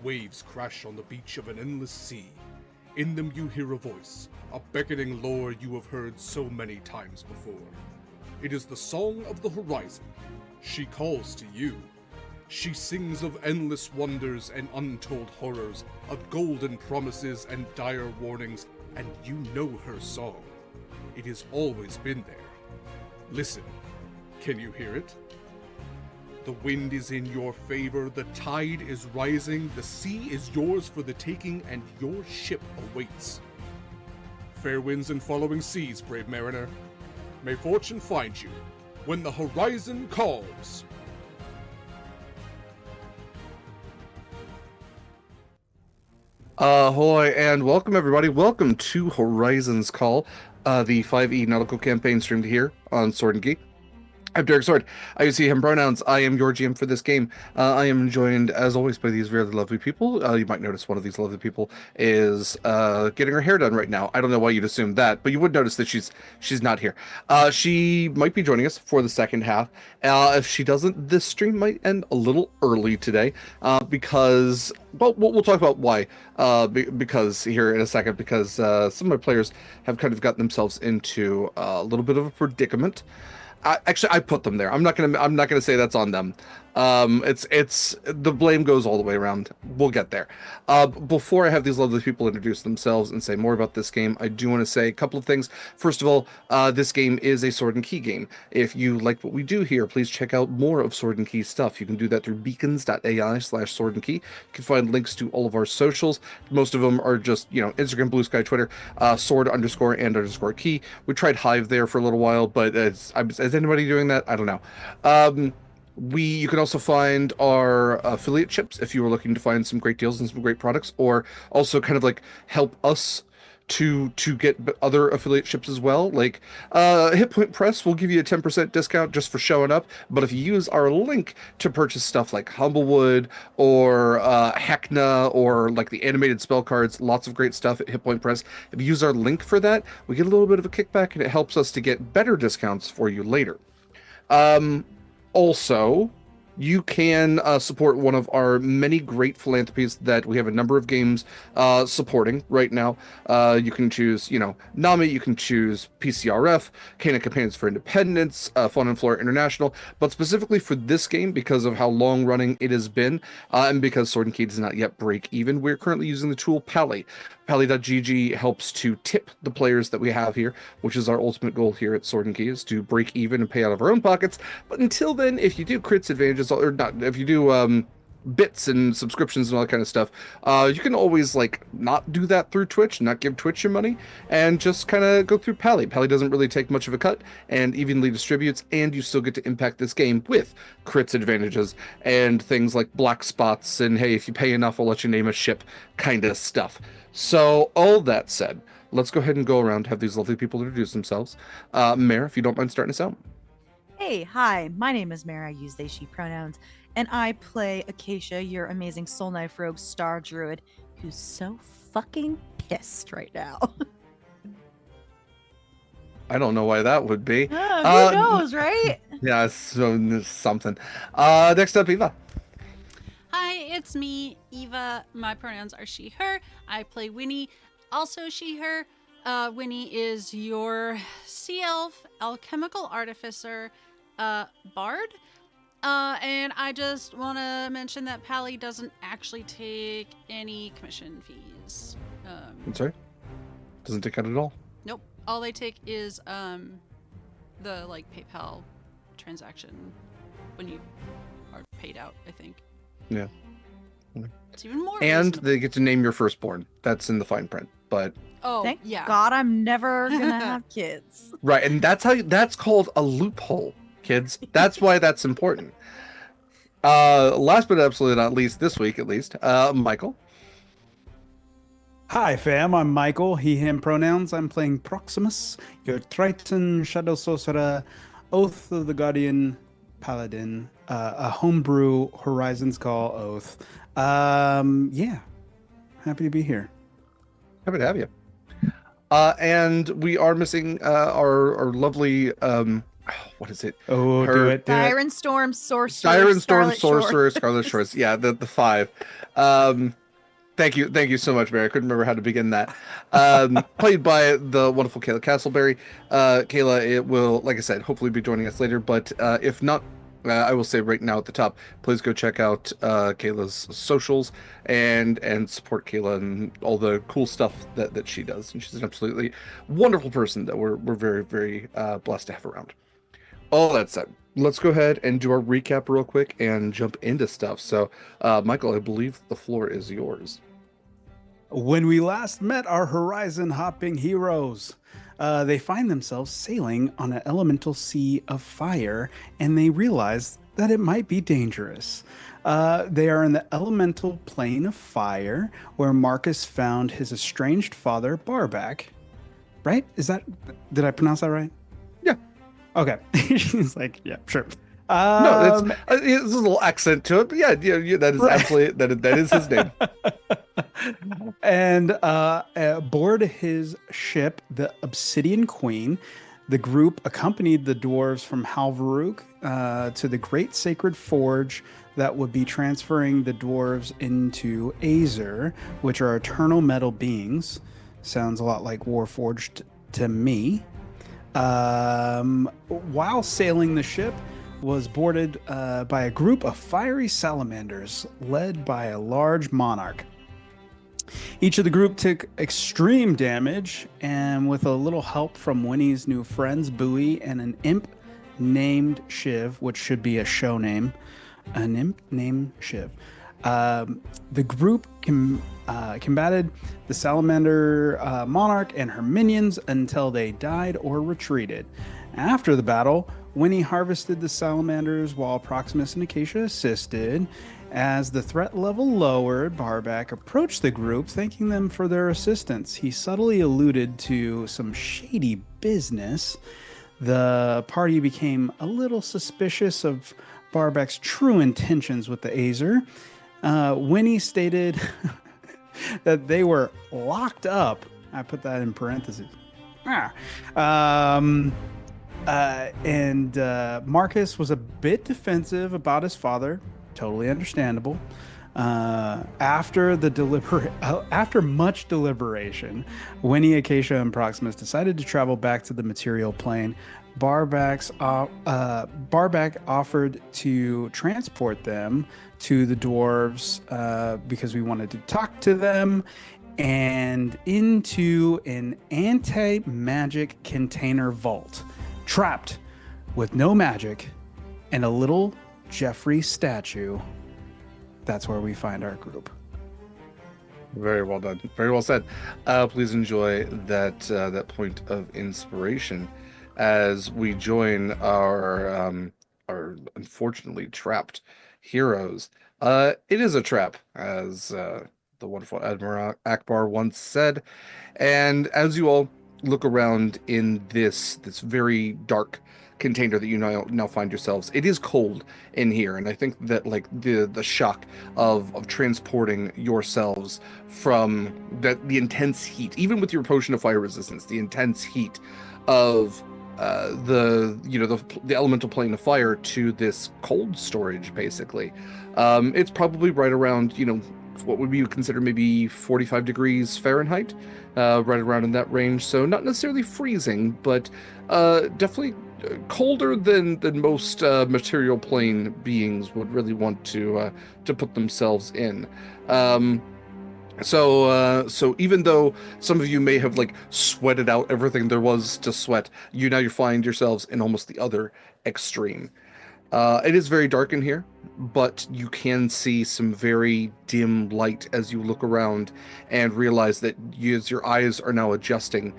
Waves crash on the beach of an endless sea. In them you hear a voice, a beckoning lure you have heard so many times before. It is the song of the horizon. She calls to you. She sings of endless wonders and untold horrors, of golden promises and dire warnings, and you know her song. It has always been there. Listen, can you hear it? The wind is in your favor, the tide is rising, the sea is yours for the taking, and your ship awaits. Fair winds and following seas, brave mariner. May fortune find you when the horizon calls. Ahoy and welcome everybody. Welcome to Horizon's Call, the 5e nautical campaign streamed here on Sword and Geek. I'm Derek Sword. I use he, him pronouns. I am your GM for this game. I am joined, as always, by these very lovely people. You might notice one of these lovely people is getting her hair done right now. I don't know why you'd assume that, but you would notice that she's not here. She might be joining us for the second half. If she doesn't, this stream might end a little early today because, well, we'll talk about why. Because here in a second, because some of my players have kind of gotten themselves into a little bit of a predicament. Actually, I put them there. I'm not gonna say that's on them. It's the blame goes all the way around. We'll get there. Before I have these lovely people introduce themselves and say more about this game, I do want to say a couple of things. First of all, this game is a Sword and Key game. If you like what we do here, please check out more of Sword and Key stuff. You can do that through beacons.ai/Sword and Key. You can find links to all of our socials. Most of them are just, Instagram, BlueSky, Twitter, sword_and_key. We tried Hive there for a little while, but is anybody doing that? I don't know. You can also find our affiliate ships if you were looking to find some great deals and some great products, or also kind of like help us to get other affiliate ships as well. Like Hit Point Press will give you a 10% discount just for showing up, but if you use our link to purchase stuff like Humblewood or Heckna or like the animated spell cards, lots of great stuff at Hit Point Press. If you use our link for that, we get a little bit of a kickback and it helps us to get better discounts for you later. Also, you can support one of our many great philanthropies that we have a number of games supporting right now. You can choose, NAMI, you can choose PCRF, Canaan Companions for Independence, Fauna and Flora International, but specifically for this game, because of how long running it has been, and because Sword and Key does not yet break even, we're currently using the tool Pally. Pally.gg helps to tip the players that we have here, which is our ultimate goal here at Sword and Key, is to break even and pay out of our own pockets. But until then, if you do crits advantages, or not, if you do bits and subscriptions and all that kind of stuff, you can always not do that through Twitch, not give Twitch your money, and just kind of go through Pally. Pally doesn't really take much of a cut and evenly distributes, and you still get to impact this game with crits advantages and things like black spots and, hey, if you pay enough, I'll let you name a ship kind of stuff. So all that said, let's go ahead and go around, have these lovely people introduce themselves. Mare, if you don't mind starting us out. Hey, hi, my name is Mare. I use they, she pronouns, and I play Acacia, your amazing Soul Knife Rogue Star Druid, who's so fucking pissed right now. I don't know why that would be. Who knows, right? Yeah, so something. Next up, Eva. Hi, it's me, Eva. My pronouns are she, her. I play Winnie, also she, her. Winnie is your sea elf, alchemical artificer, bard. And I just want to mention that Pally doesn't actually take any commission fees. I'm sorry? Doesn't take out at all? Nope. All they take is the PayPal transaction when you are paid out, I think. Yeah. It's even more And reasonable. they get to name your firstborn. That's in the fine print. But Thank yeah. God I'm never gonna have kids. right, and that's called a loophole, kids. That's why that's important. Last but absolutely not least, this week at least, Mikyl. Hi fam, I'm Mikyl, he, him pronouns. I'm playing Proximus, your Triton Shadow Sorcerer, Oath of the Guardian Paladin, a homebrew Horizon's Call Oath. Yeah, happy to be here. Happy to have you. And we are missing our lovely what is it? Oh, Her- do it. Siren Storm, Sorcerer, Siren Storm, Scarlet Shore. Sorcerer, Scarlet Shores. Yeah, the 5. Thank you so much, Mary. I couldn't remember how to begin that. Played by the wonderful Kaila Castleberry. Kaila, it will, like I said, hopefully be joining us later. But if not, I will say right now at the top, please go check out Kayla's socials and support Kaila and all the cool stuff that she does. And she's an absolutely wonderful person that we're very, very blessed to have around. All that said, let's go ahead and do our recap real quick and jump into stuff. So, Mikyl, I believe the floor is yours. When we last met our horizon hopping heroes, they find themselves sailing on an elemental sea of fire, and they realize that it might be dangerous. They are in the elemental plane of fire, where Marcus found his estranged father, Barback. Right? Did I pronounce that right? Yeah. Okay. She's like, yeah, sure. No, there's a little accent to it, but yeah, that is absolutely that is his name. And aboard his ship, the Obsidian Queen, the group accompanied the dwarves from Halvaruk to the Great Sacred Forge that would be transferring the dwarves into Azer, which are eternal metal beings. Sounds a lot like Warforged to me. While sailing the ship, was boarded by a group of fiery salamanders led by a large monarch. Each of the group took extreme damage, and with a little help from Winnie's new friends, Bowie, and an imp named Shiv, which should be a show name, an imp named Shiv, the group combated the salamander monarch and her minions until they died or retreated. After the battle, Winnie harvested the salamanders while Proximus and Acacia assisted. As the threat level lowered, Barback approached the group, thanking them for their assistance. He subtly alluded to some shady business. The party became a little suspicious of Barback's true intentions with the Azer. Winnie stated that they were locked up. I put that in parentheses. And Marcus was a bit defensive about his father. Totally understandable. After much deliberation, Winnie, Acacia, and Proximus decided to travel back to the material plane. Barback offered to transport them to the dwarves because we wanted to talk to them, and into an anti-magic container vault, trapped with no magic and a little Jeffrey statue. That's where we find our group. Very well done. Very well said. Please enjoy that point of inspiration as we join our unfortunately trapped heroes. It is a trap, as the wonderful Admiral Akbar once said. And as you all look around in this very dark container that you now find yourselves, it is cold in here, and I think that like the shock of transporting yourselves from the intense heat, even with your potion of fire resistance, the intense heat of the elemental plane of fire to this cold storage, basically. It's probably right around, what would you consider maybe 45 degrees Fahrenheit, right around in that range. So not necessarily freezing, but definitely colder than most material plane beings would really want to put themselves in. So even though some of you may have like sweated out everything there was to sweat, you find yourselves in almost the other extreme. It is very dark in here, but you can see some very dim light as you look around and realize that as your eyes are now adjusting,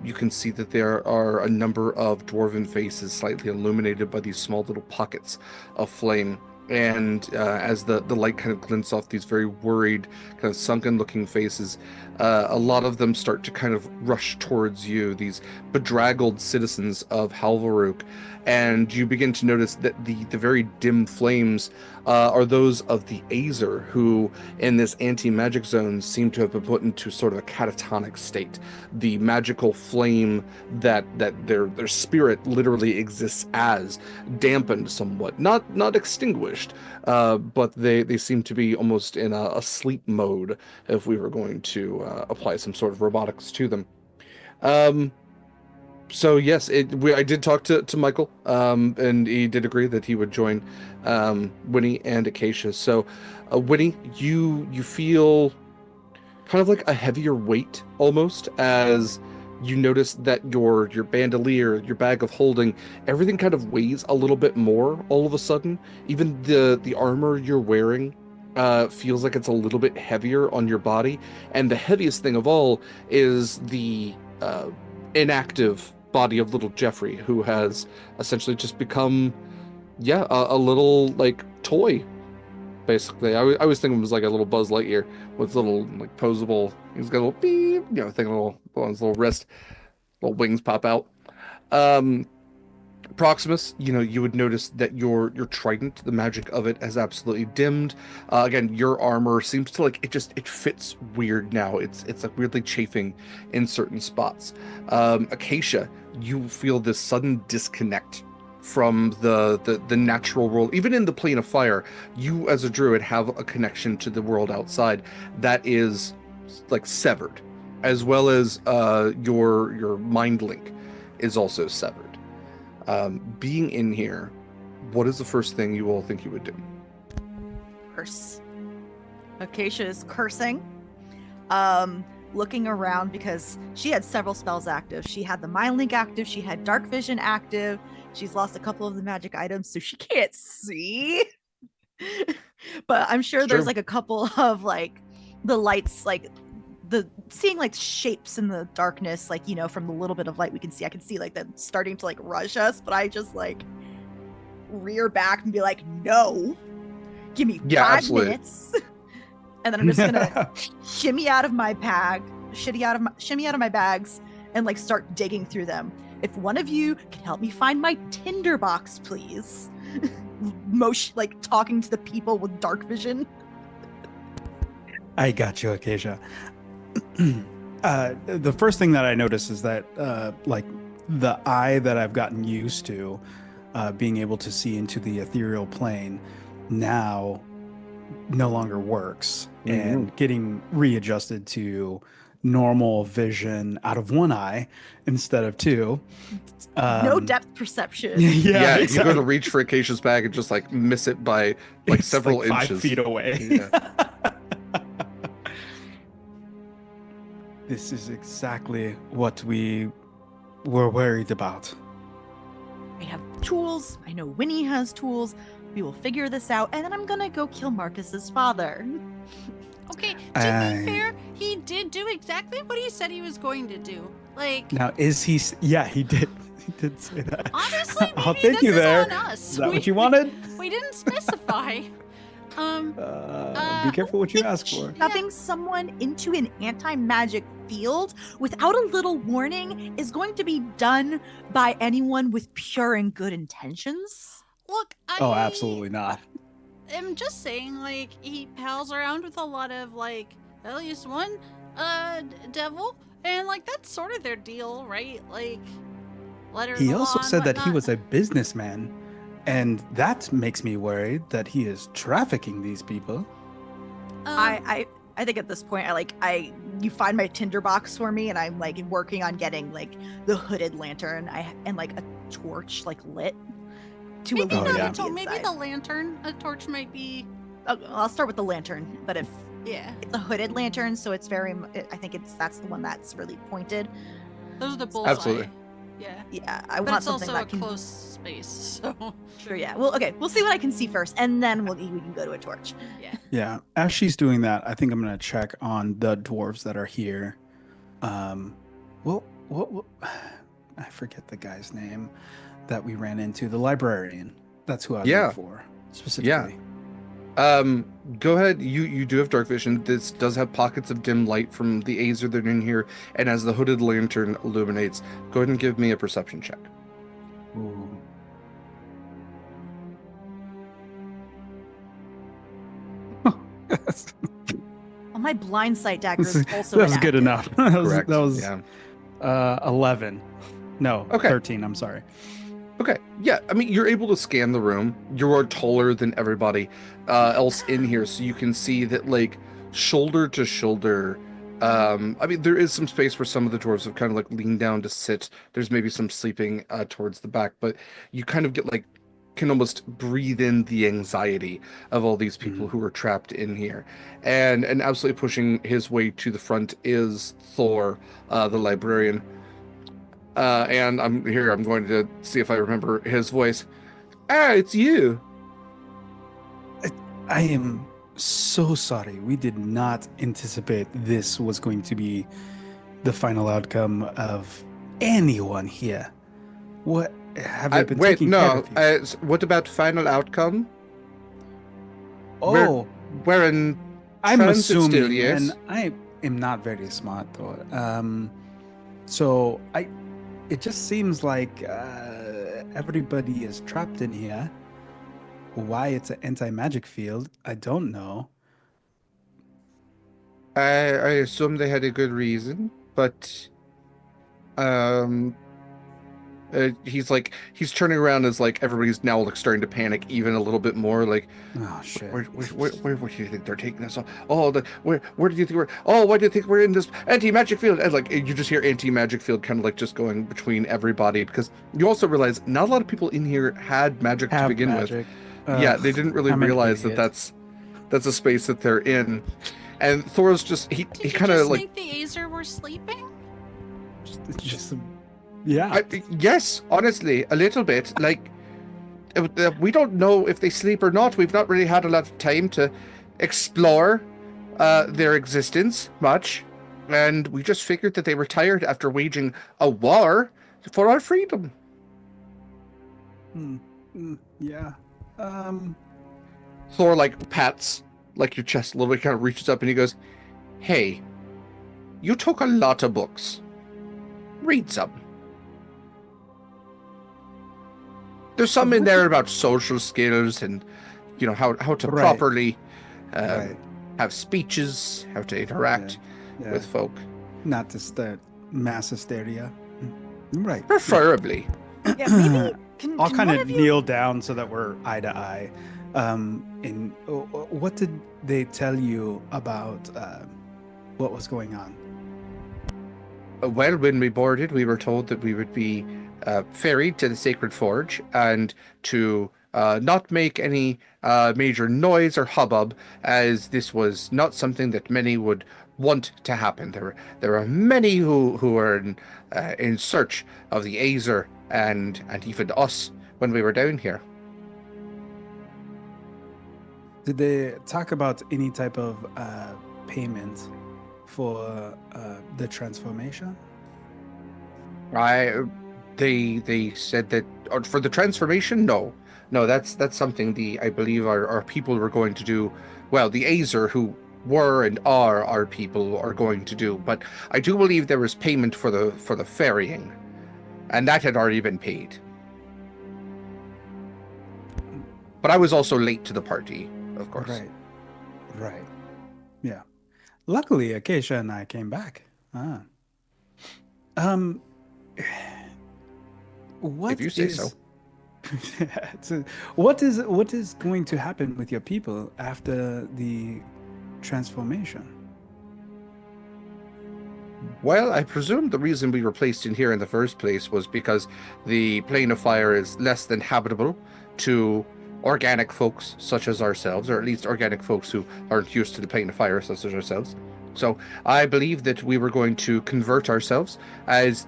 you can see that there are a number of dwarven faces slightly illuminated by these small little pockets of flame And as the light kind of glints off these very worried, kind of sunken-looking faces, a lot of them start to kind of rush towards you, these bedraggled citizens of Halvaruk, and you begin to notice that the very dim flames are those of the Azer, who, in this anti-magic zone, seem to have been put into sort of a catatonic state. The magical flame that their spirit literally exists as, dampened somewhat, not extinguished, but they seem to be almost in a sleep mode, if we were going to apply some sort of robotics to them. So yes, I did talk to Mikyl, and he did agree that he would join Winnie and Acacia. So, Winnie, you feel kind of like a heavier weight almost, as you notice that your bandolier, your bag of holding, everything kind of weighs a little bit more all of a sudden. Even the armor you're wearing feels like it's a little bit heavier on your body. And the heaviest thing of all is the inactive body of little Jeffrey, who has essentially just become, a little like toy. Basically, I was thinking it was like a little Buzz Lightyear with little like posable. He's got a little beep, thing on his little wrist, little wings pop out. Proximus, you would notice that your trident, the magic of it, has absolutely dimmed. Again, your armor seems to it fits weird now. It's like weirdly chafing in certain spots. Acacia, you feel this sudden disconnect from the natural world. Even in the plane of fire, you as a druid have a connection to the world outside that is like severed, as well as your mind link is also severed. Being in here, what is the first thing you all think you would do? Curse. Acacia is cursing. Looking around because she had several spells active. She had the Mind Link active. She had Dark Vision active. She's lost a couple of the magic items, so she can't see. But I'm sure there's like a couple of like the lights, like the seeing like shapes in the darkness, like, from the little bit of light we can see. I can see like them starting to like rush us, but I just like rear back and be like, no, give me 5 minutes. And then I'm just gonna shimmy out of my bag, shimmy out of my bags, and like start digging through them. If one of you can help me find my tinderbox, please. Like talking to the people with dark vision. I got you, Acacia. The first thing that I notice is that like the eye that I've gotten used to being able to see into the ethereal plane now no longer works, and getting readjusted to normal vision out of one eye instead of two. No depth perception. Yeah, exactly. You go to reach for Acacia's bag and just like miss it by like several like 5 inches. feet away. Yeah. This is exactly what we were worried about. I have tools. I know Winnie has tools. We will figure this out, and then I'm gonna go kill Marcus's father. Okay, to be fair, he did do exactly what he said he was going to do. Like, now, is he? Yeah, he did. He did say that. Honestly, maybe I'll take this you is there. on us. Is that what you wanted? We didn't specify. Be careful what you ask for. Shoving someone into an anti-magic field without a little warning is going to be done by anyone with pure and good intentions. Look, Oh, absolutely not. I'm just saying, like, he pals around with a lot of, like, at least one devil, and, like, that's sort of their deal, right? Like, letters He of law also and said that he whatnot. was a businessman, and that makes me worried that he is trafficking these people. I think at this point, you find my tinderbox for me, and I'm like working on getting like the hooded lantern and like a torch like lit to Maybe illuminate not the maybe inside. the lantern. A torch might be. I'll start with the lantern, but if Yeah, it's a hooded lantern, so it's very. I think that's the one that's really pointed. those are the bullseye. Absolutely. Yeah, Yeah, I but want it's something also that a can. close space, so Sure, yeah. Well, okay. We'll see what I can see first, and then we can go to a torch. yeah. Yeah, as she's doing that, I think I'm gonna check on the dwarves that are here. What? I forget the guy's name that we ran into. The librarian. That's who I was looking for. specifically? Go ahead. You do have dark vision. This does have pockets of dim light from the Azer that are in here, and as the hooded lantern illuminates, go ahead and give me a perception check. Ooh. Oh, my blind sight dagger is also that was good inactive. enough. Correct. That was yeah. 11. No, Okay. 13. I'm sorry. Okay. Yeah. I mean, you're able to scan the room. You are taller than everybody else in here, so you can see that, like, shoulder to shoulder. I mean, there is some space where some of the dwarves have kind of like leaned down to sit. There's maybe some sleeping towards the back, but you kind of get like can almost breathe in the anxiety of all these people who are trapped in here. And absolutely pushing his way to the front is Thor, the librarian. And I'm going to see if I remember his voice. Ah, it's you. I am so sorry. We did not anticipate this was going to be the final outcome of anyone here. What have they been Wait, taking care no. of you? What about final outcome? Oh, We're in I'm transit assuming, still, yes? and I am not very smart though. So it just seems like everybody is trapped in here. Why it's an anti-magic field, I don't know. I assume they had a good reason, but he's turning around as like everybody's now like starting to panic even a little bit more. Like, Oh shit! where do you think they're taking us? Oh, where do you think we're? Oh, why do you think we're in this anti-magic field? And like you just hear anti-magic field kind of like just going between everybody, because you also realize not a lot of people in here had magic to begin with. Yeah, they didn't really I'm an realize that idiot. that's a space that they're in. And Thor's just he Did you kind of just like think the Azer were sleeping? Just yeah. yes, honestly, a little bit. Like we don't know if they sleep or not. We've not really had a lot of time to explore their existence much, and we just figured that they were tired after waging a war for our freedom. Yeah. Thor like pats like your chest a little bit, kind of reaches up and he goes, "Hey, you took a lot of books. Read some. There's some in there about social skills and, you know, how to Right. properly Right. have speeches, how to interact Yeah. with folk. Not to start mass hysteria. Right. Preferably. Yeah, maybe can, I'll can kind one of of you kneel down so that we're eye to eye. And what did they tell you about what was going on? Well, when we boarded, we were told that we would be ferried to the Sacred Forge and to not make any major noise or hubbub, as this was not something that many would want to happen. There are many who are in search of the Azer and even us when we were down here. Did they talk about any type of payment for the transformation? They said that for the transformation, no, that's something I believe our people were going to do. Well, the Azer, who were and are our people, are going to do. But I do believe there was payment for the ferrying, and that had already been paid. But I was also late to the party, of course. Right. Yeah. Luckily, Acacia and I came back. What If you say is- so. what is going to happen with your people after the transformation? Well, I presume the reason we were placed in here in the first place was because the plane of fire is less than habitable to organic folks such as ourselves, or at least organic folks who aren't used to the plane of fire such as ourselves. So I believe that we were going to convert ourselves as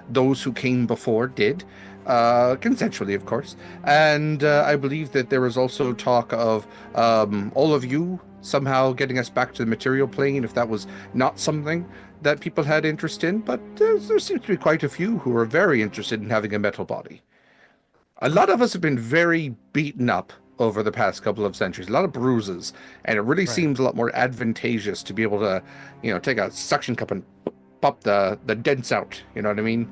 those who came before did, consensually, of course. And I believe that there was also talk of all of you somehow getting us back to the material plane, if that was not something that people had interest in. But there seems to be quite a few who are very interested in having a metal body. A lot of us have been very beaten up over the past couple of centuries, a lot of bruises, and it really Right. seems a lot more advantageous to be able to, take a suction cup and pop the dents out. You know what I mean?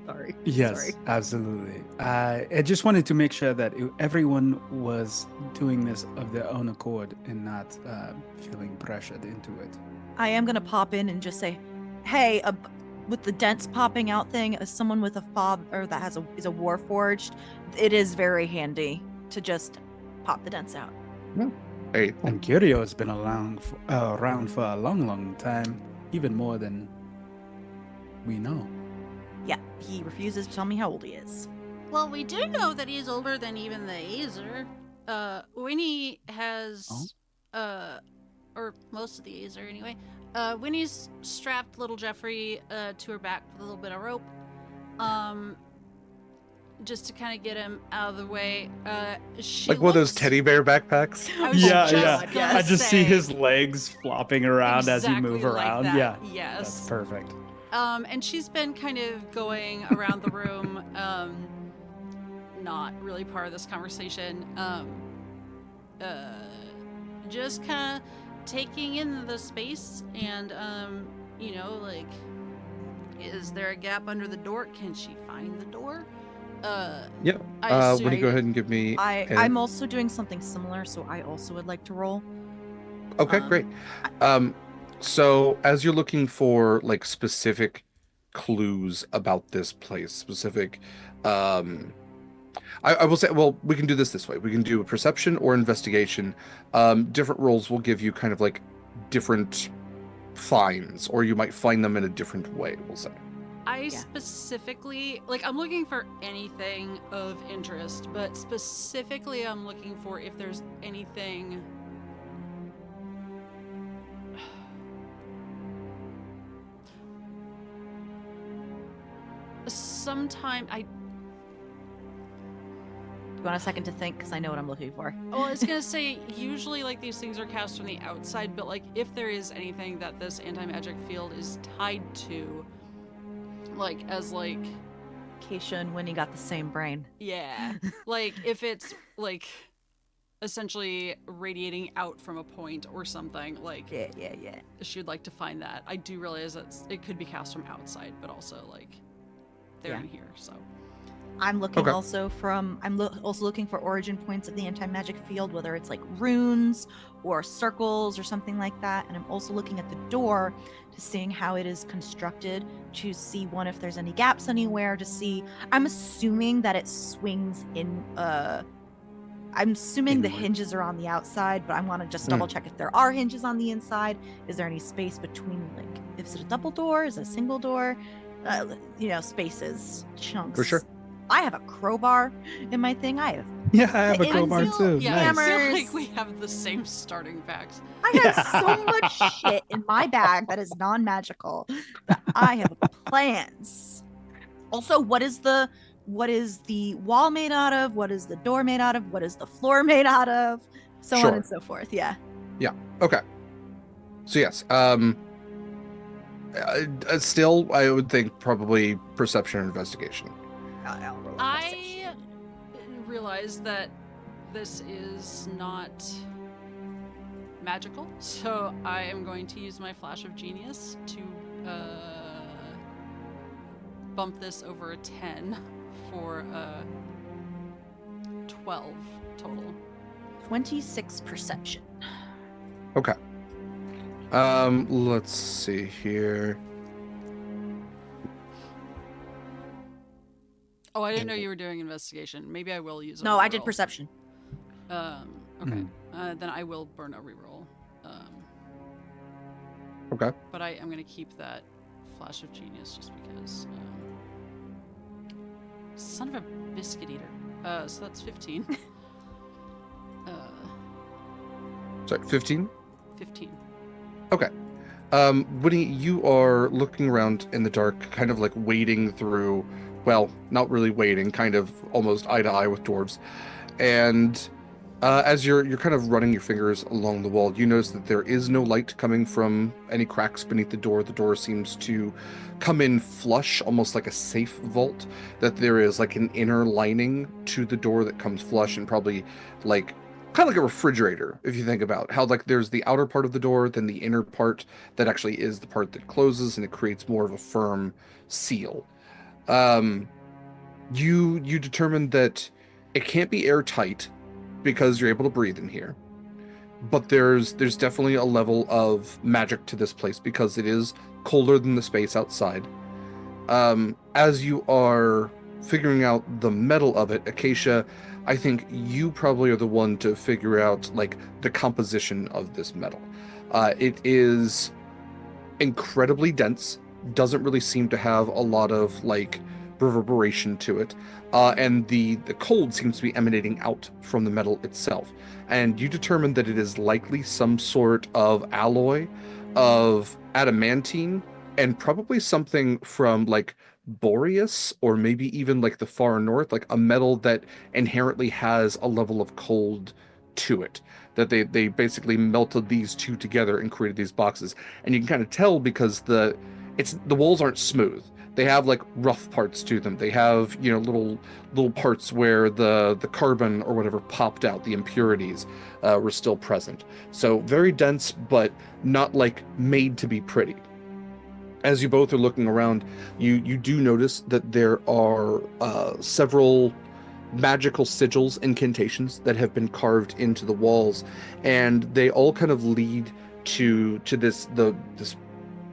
Sorry. Yes, Sorry. absolutely. I just wanted to make sure that everyone was doing this of their own accord and not feeling pressured into it. I am gonna pop in and just say, "Hey, with the dents popping out thing, as someone with a fob or that is a warforged, it is very handy to just pop the dents out." Hey, And Curio has been around for a long, long time, even more than we know. Yeah, he refuses to tell me how old he is. Well, we do know that he's older than even the Azer. Winnie has, or most of the Azer anyway. Winnie's strapped little Jeffrey to her back with a little bit of rope, just to kind of get him out of the way. She like one of those looks- teddy bear backpacks. I was Yeah, just yeah. gonna I just see say, his legs flopping around as he exactly move like around. that. Yeah, Yes. that's perfect. And she's been kind of going around the room, not really part of this conversation. Just kind of taking in the space and, like, is there a gap under the door? Can she find the door? Yeah. I Would you assume- go ahead and give me? I'm also doing something similar, so I also would like to roll. Okay, great. So as you're looking for like specific clues about this place, specific, I will say, well, we can do this way. We can do a perception or investigation. Different rolls will give you kind of like different finds, or you might find them in a different way, we'll say. I specifically, like, I'm looking for anything of interest, but specifically I'm looking for if there's anything... You want a second to think? Because I know what I'm looking for. Well, I was gonna say, usually, like, these things are cast from the outside, but, like, if there is anything that this anti-magic field is tied to, like, as, like... Acacia and Winnie got the same brain. Yeah. Like, if it's, like, essentially radiating out from a point or something, like... Yeah. She'd like to find that. I do realize that it could be cast from outside, but also, like, they're in here, so... I'm looking Okay. also also looking for origin points of the anti-magic field, whether it's like runes or circles or something like that. And I'm also looking at the door to seeing how it is constructed, to see if there's any gaps anywhere, to see. I'm assuming that it swings in. I'm assuming the Inward. hinges are on the outside, but I want to just double check if there are hinges on the inside. Is there any space between, like, is it a double door? Is it a single door? Spaces, chunks. For sure. I have a crowbar in my thing. I Yeah, I have a The crowbar infield- too. Yeah, Nice. I feel Hammers. like we have the same starting packs. have so much shit in my bag that is non-magical that I have plans. Also, what is the wall made out of? What is the door made out of? What is the floor made out of? So Sure. on and so forth. Yeah. Okay. So yes, still, I would think probably perception or investigation. I'll roll a I perception. realize that this is not magical, so I am going to use my flash of genius to bump this over a 10 for 12 total. 26 perception. Okay. Let's see here. Oh, I didn't know you were doing investigation. Maybe I will use a No, I did reroll. perception. Okay. Then I will burn a reroll. Okay. But I am going to keep that flash of genius just because. Son of a biscuit eater. So that's 15. Sorry, 15? 15. Okay. Winnie, you are looking around in the dark, kind of like wading through, well, not really wading, kind of almost eye to eye with dwarves. And As you're kind of running your fingers along the wall, you notice that there is no light coming from any cracks beneath the door. The door seems to come in flush, almost like a safe vault. That there is like an inner lining to the door that comes flush, and probably like kind of like a refrigerator, if you think about how like there's the outer part of the door, then the inner part that actually is the part that closes, and it creates more of a firm seal. Um, you determine that it can't be airtight because you're able to breathe in here. But there's definitely a level of magic to this place because it is colder than the space outside. As you are figuring out the metal of it, Acacia, I think you probably are the one to figure out like the composition of this metal. It is incredibly dense, doesn't really seem to have a lot of like reverberation to it, and the cold seems to be emanating out from the metal itself. And you determine that it is likely some sort of alloy of adamantine and probably something from like Boreas or maybe even like the far north, like a metal that inherently has a level of cold to it. That they basically melted these two together and created these boxes. And you can kind of tell because the walls aren't smooth. They have like rough parts to them. They have, you know, little parts where the carbon or whatever popped out, the impurities were still present. So very dense, but not like made to be pretty. As you both are looking around, you do notice that there are several magical sigils, incantations that have been carved into the walls, and they all kind of lead to this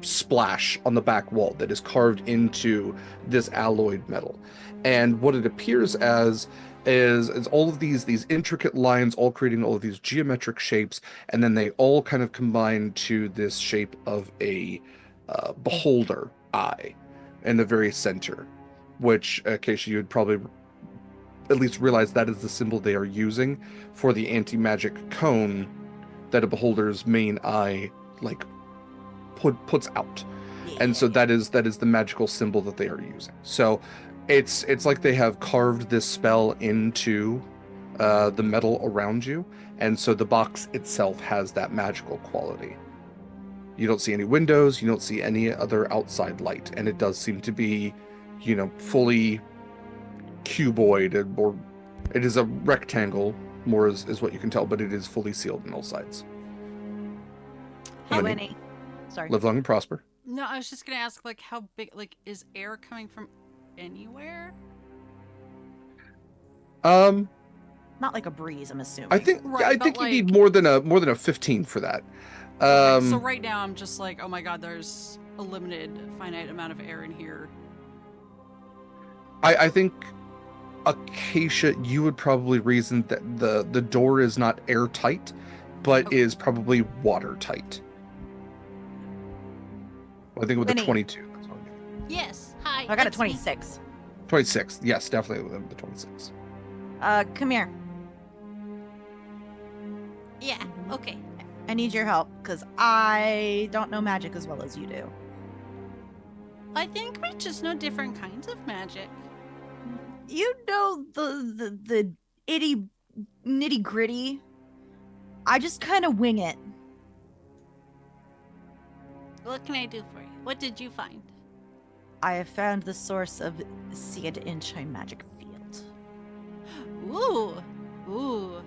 splash on the back wall that is carved into this alloyed metal. And what it appears as is all of these intricate lines all creating all of these geometric shapes, and then they all kind of combine to this shape of a beholder eye in the very center, which Acacia, you would probably at least realize that is the symbol they are using for the anti-magic cone that a beholder's main eye like puts out. And so that is the magical symbol that they are using. So it's like they have carved this spell into the metal around you, and so the box itself has that magical quality. You don't see any windows, you don't see any other outside light, and it does seem to be, you know, fully cuboid, or it is a rectangle more is what you can tell, but it is fully sealed on all sides. Hey, Winnie. Sorry. Live long and prosper. No, I was just gonna ask, like, how big, like, is air coming from anywhere? Not like a breeze, I'm assuming. I think Right, I but, think you need like- more than a 15 for that. Okay, so right now I'm just like, oh my god, there's a limited, finite amount of air in here. I think Acacia, you would probably reason that the door is not airtight, but Okay. is probably watertight. I think with the Winnie. 22. That's what I'm getting. Yes, hi. I got a it's me. 26. 26. Yes, definitely within the 26. Come here. Yeah, okay. I need your help because I don't know magic as well as you do. I think we just know different kinds of magic. You know the itty nitty gritty. I just kind of wing it. What can I do for you? What did you find? I have found the source of Seed Inchine magic field. Ooh, ooh.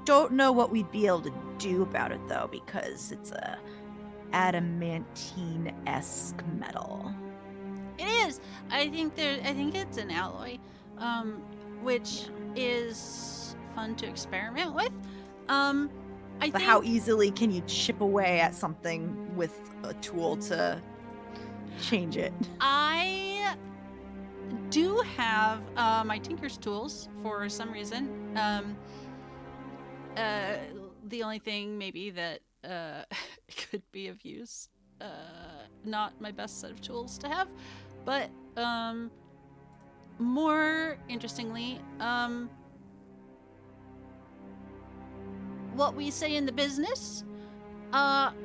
Don't know what we'd be able to do about it though, because it's a adamantine-esque metal. It is. I think it's an alloy, which is fun to experiment with. I But think how easily can you chip away at something with a tool to change it? I do have my tinker's tools for some reason. The only thing maybe that could be of use, not my best set of tools to have, but more interestingly, what we say in the business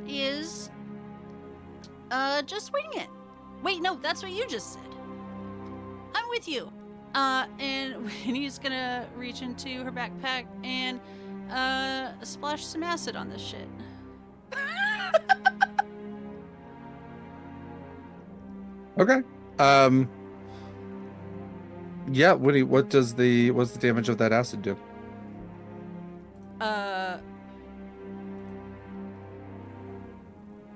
is just wing it. Wait, no, that's what you just said. I'm with you. And Winnie's gonna reach into her backpack and splash some acid on this shit. Okay. Yeah, Woody, what's the damage of that acid do?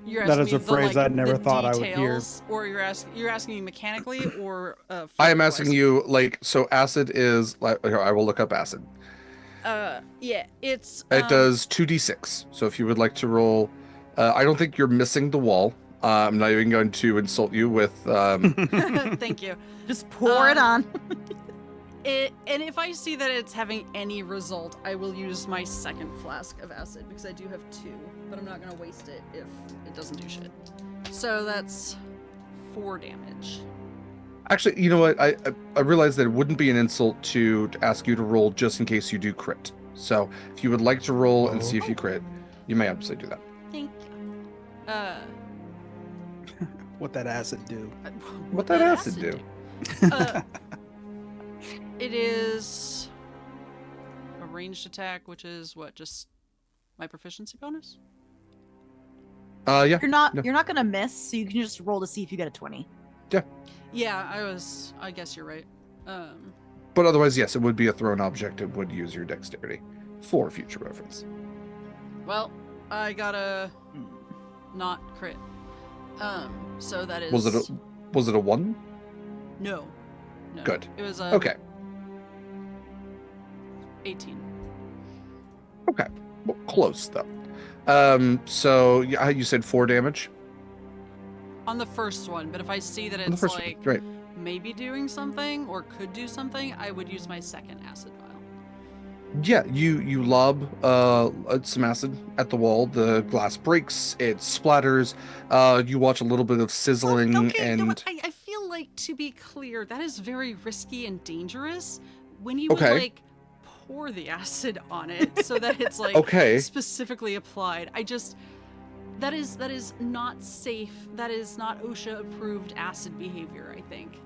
You're That asking is a me phrase I never the thought I would hear. details, or you're asking me mechanically or I am asking physics-wise? you, like, so acid is like, here, I will look up acid. Yeah, it's It does 2d6. So if you would like to roll, I don't think you're missing the wall. I'm not even going to insult you with. Thank you. Just pour it on. And if I see that it's having any result, I will use my second flask of acid because I do have 2, but I'm not gonna waste it if it doesn't do shit. So that's 4 damage. Actually, you know what? I realized that it wouldn't be an insult to ask you to roll just in case you do crit. So if you would like to roll and see if you crit, you may absolutely do that. Thank you. What that acid do? What that acid do? It is a ranged attack, which is what, just my proficiency bonus? Yeah. You're not no. gonna miss, so you can just roll to see if you get a 20. Yeah, I guess you're right. But otherwise, yes, it would be a thrown object. It would use your dexterity for future reference. Well, I got a not crit. So that is. Was it a 1? No. Good. It was a Okay. 18. Okay. Well, close though. So yeah, you said 4 damage On the first one, but if I see that on the it's first like one. Right. maybe doing something or could do something, I would use my second acid vial. Yeah, you lob some acid at the wall. The glass breaks. It splatters. You watch a little bit of sizzling Okay, and. no, I feel like, to be clear, that is very risky and dangerous. When you Okay. would like pour the acid on it so that it's like Okay. specifically applied, that is not safe. That is not OSHA approved acid behavior, I think.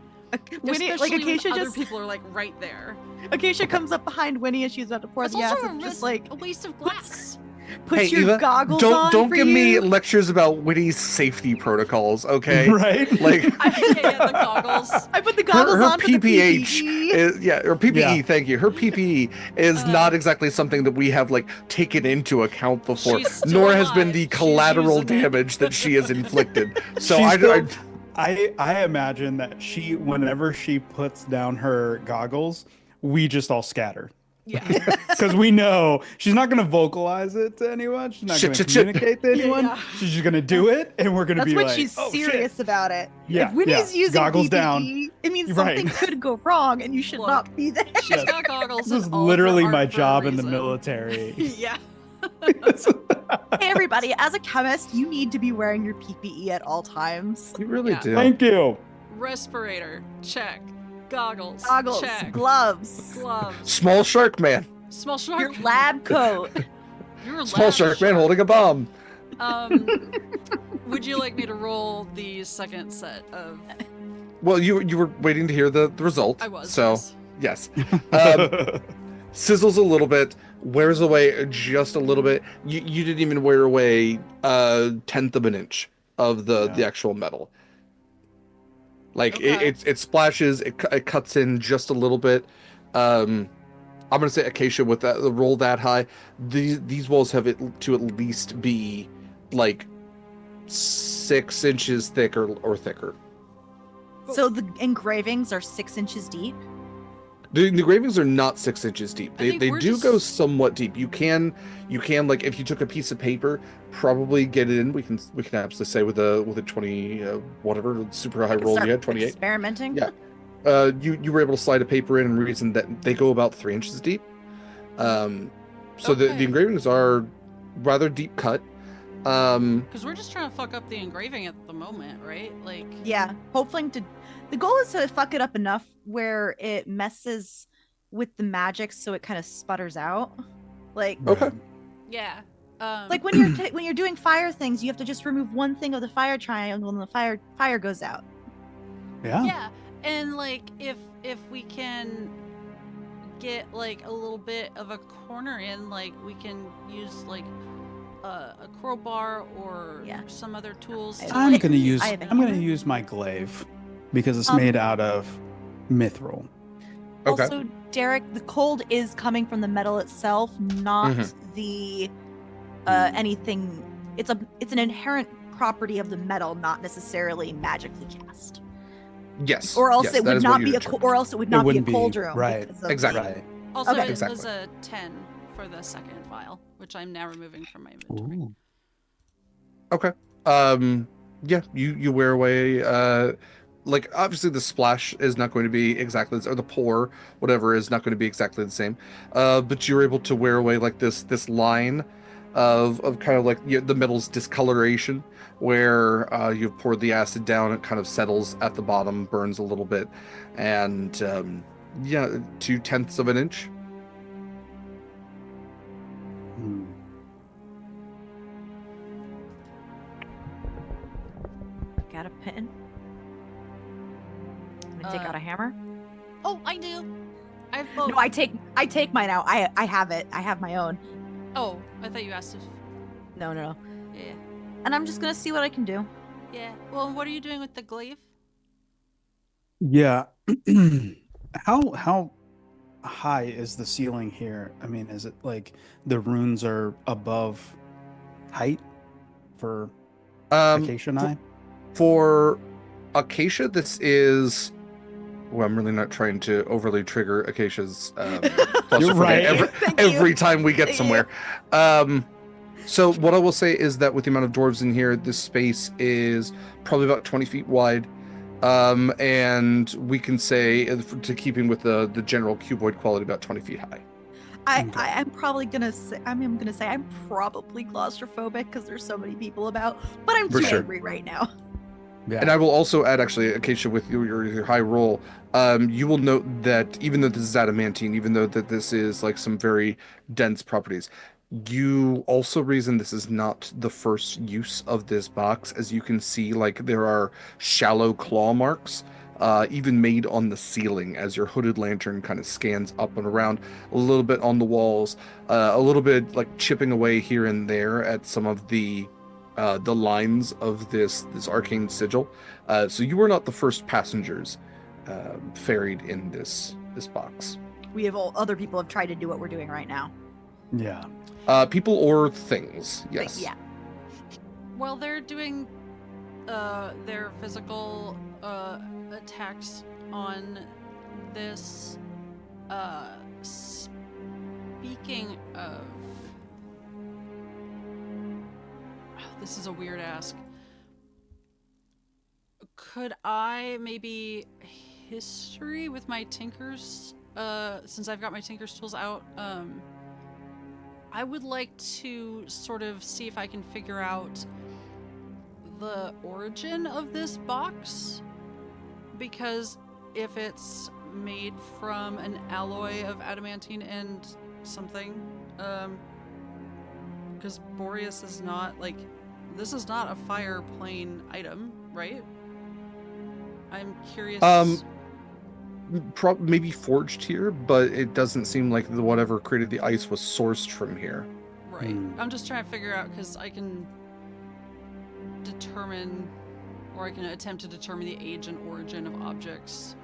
Winnie, Especially like Acacia when other just people are like right there. Acacia comes up behind Winnie as she's about to pour That's the also acid, just a waste of glass. puts Hey, your Eva, goggles on don't for give me you. lectures about Winnie's safety protocols, okay? Right? Like Yeah, the goggles. I put the goggles her on for the PPH PPE. is or PPE. Yeah. Thank you. Her PPE is not exactly something that we have like taken into account before, She's still nor has been alive. the She's collateral using it. damage that she has inflicted. So She's I still- I imagine that whenever she puts down her goggles, we just all scatter. Yeah. Because we know she's not going to vocalize it to anyone. She's not Shit, going to shit, shit. communicate to anyone. Yeah. She's just going to do it, and we're going to That's be when like, she's oh, serious shit. about it. Yeah, if Winnie's yeah. using Goggles PPE, down. it means Right. something could go wrong, and you should Look. not be there. She's got goggles. This is and all of her literally art my for a job in the reason. military. Yeah. Hey, everybody! As a chemist, you need to be wearing your PPE at all times. You really Yeah. do. Thank you. Respirator, check. Goggles, Goggles, check. gloves, Gloves. Small shark man. Small shark. your lab coat. You're a Small lab shark man holding a bomb. Would you like me to roll the second set of? Well, you were waiting to hear the result. I was. So yes. yes. Sizzles a little bit, wears away just a little bit. You didn't even wear away a 1/10 of an inch of the actual metal. Like Okay. it splashes, it cuts in just a little bit. I'm gonna say Acacia with the roll that high. These walls have it to at least be like 6 inches thick or thicker. So the engravings are 6 inches deep. The engravings are not 6 inches deep. I They think they we're do just- go somewhat deep. You can like if you took a piece of paper, probably get it in. We can absolutely say with a 20 whatever super high roll you had, 28. Experimenting. Yeah. You were able to slide a paper in and reason that they go about 3 inches deep. So the Okay. engravings are rather deep cut. Because we're just trying to fuck up the engraving at the moment, right? Like. Yeah. Hopefully the goal is to fuck it up enough where it messes with the magic, so it kind of sputters out. Like Okay. Yeah. like when you're when you're doing fire things, you have to just remove one thing of the fire triangle, and the fire goes out. Yeah. Yeah, And like if we can get like a little bit of a corner in, like we can use like a crowbar or Yeah. some other tools. I- To, I'm like, gonna use I have a I'm gonna hammer. use my glaive because it's Um, made out of mithril. Okay. Also, Derek, the cold is coming from the metal itself, not Mhm. the anything. It's an inherent property of the metal, not necessarily magically cast. Yes. Or else yes, it that would is what not you be determined. or else it would It not be a wouldn't be cold room right. because of Exactly. the also, Okay. it was Exactly. a 10 for the second vial, which I'm now removing from my inventory. Ooh. Okay. Yeah, you wear away. Like obviously the splash is not going to be exactly or the pour, whatever, is not going to be exactly the same. But you're able to wear away like this line of kind of like the metal's discoloration, where you've poured the acid down, it kind of settles at the bottom, burns a little bit, and yeah, 2/10 of an inch. Hmm. got a pen. I'm gonna take out a hammer. Oh, I do. I have both. No, I take mine out. I have it. I have my own. Oh, I thought you asked if. No. Yeah. And I'm just gonna see what I can do. Yeah. Well, what are you doing with the glaive? Yeah. How high is the ceiling here? I mean, is it like the runes are above height for Acacia and I? For Acacia, this is. Well, I'm really not trying to overly trigger Acacia's You're right. every time we get Thank somewhere. So what I will say is that with the amount of dwarves in here, this space is probably about 20 feet wide. And we can say, to keeping with the general cuboid quality, about 20 feet high. Okay. I'm probably gonna say I'm probably claustrophobic because there's so many people about, but I'm For too sure. angry right now. Yeah. And I will also add, actually, Acacia, with your high roll, you will note that even though this is adamantine, even though that this is like some very dense properties, you also reason this is not the first use of this box. As you can see, like there are shallow claw marks, even made on the ceiling as your hooded lantern kind of scans up and around, a little bit on the walls, a little bit like chipping away here and there at some of the lines of this arcane sigil. So you were not the first passengers ferried in this box. We have other people have tried to do what we're doing right now. Yeah. People or things, yes. Yeah. Well, they're doing their physical attacks on this. Speaking of. This is a weird ask. Could I maybe history with my tinkers? Since I've got my tinker's tools out, I would like to sort of see if I can figure out the origin of this box, because if it's made from an alloy of adamantine and something, because Boreas is not like, this is not a fire plane item, right? I'm curious. Maybe forged here, but it doesn't seem like whatever created the ice was sourced from here. Right. I'm just trying to figure out, because I can determine, or I can attempt to determine the age and origin of objects.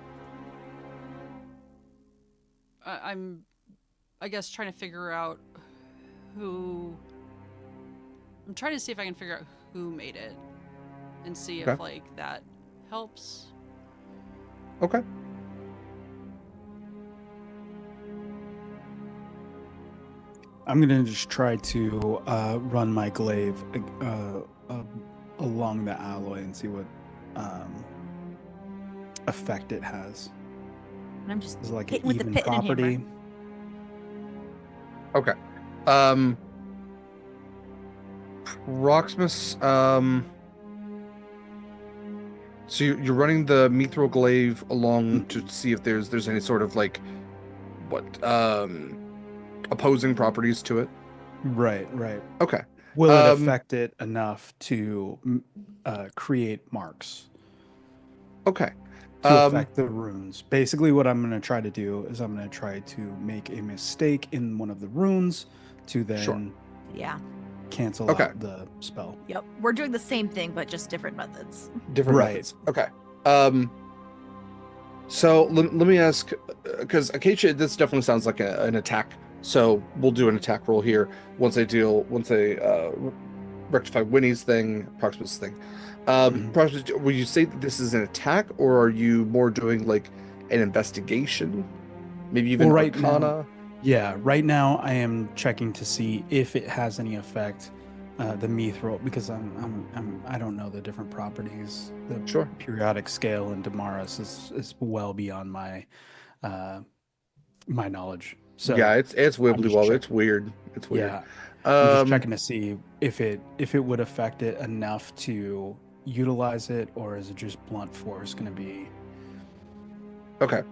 I'm, I guess, trying to figure out who. I'm trying to see if I can figure out who made it, and see if like that helps. Okay. I'm gonna just try to run my glaive along the alloy and see what effect it has. And I'm just Is it like hitting an with the even pit and property? hammer. Okay. Proximus, so you're running the mithril glaive along to see if there's any sort of like opposing properties to it. Right. Okay. Will it affect it enough to create marks? Okay. To Um, affect the runes. Basically, what I'm going to try to do is I'm going to try to make a mistake in one of the runes to then Sure. Yeah. cancel Okay. out the spell. Yep. We're doing the same thing, but just different methods. Different Right. methods. Okay. So let me ask, because Acacia, this definitely sounds like an attack. So we'll do an attack roll here once I rectify Winnie's thing, Proximus thing. Mhm. Proximus, would you say that this is an attack, or are you more doing like an investigation? Maybe even Well, right Arcana? Yeah, right now I am checking to see if it has any effect, the mithril, because I don't know the different properties. The Sure. periodic scale in Damaris is well beyond my my knowledge. So Yeah, it's I'm wibbly just wobbly. It's checking. weird. It's weird. Yeah, I'm just Um, checking to see if it would affect it enough to utilize it, or is it just blunt force going to be? okay.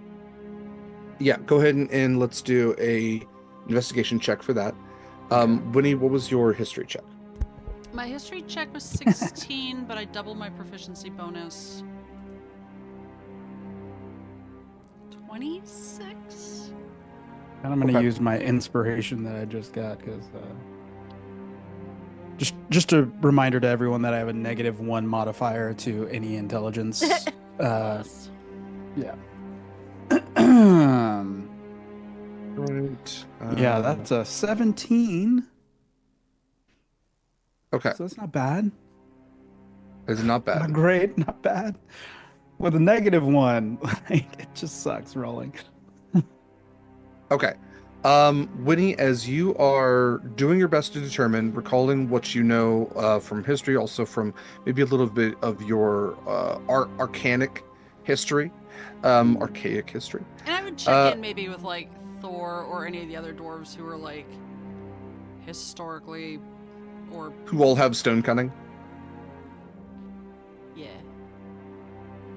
Yeah, go ahead and let's do a investigation check for that. Okay. Winnie, what was your history check? My history check was 16, but I doubled my proficiency bonus. 26? And I'm going to Okay. use my inspiration that I just got because just a reminder to everyone that I have a -1 modifier to any intelligence. Plus. Yeah. Right. Yeah, that's a 17. Okay. So that's not bad. It's not bad. Not great, not bad. With a -1, like, it just sucks rolling. Okay. Winnie, as you are doing your best to determine, recalling what you know from history, also from maybe a little bit of your arcanic history, archaic history. And I would check in maybe with like Thor or any of the other dwarves who are like historically or Who all have stone cunning. yeah,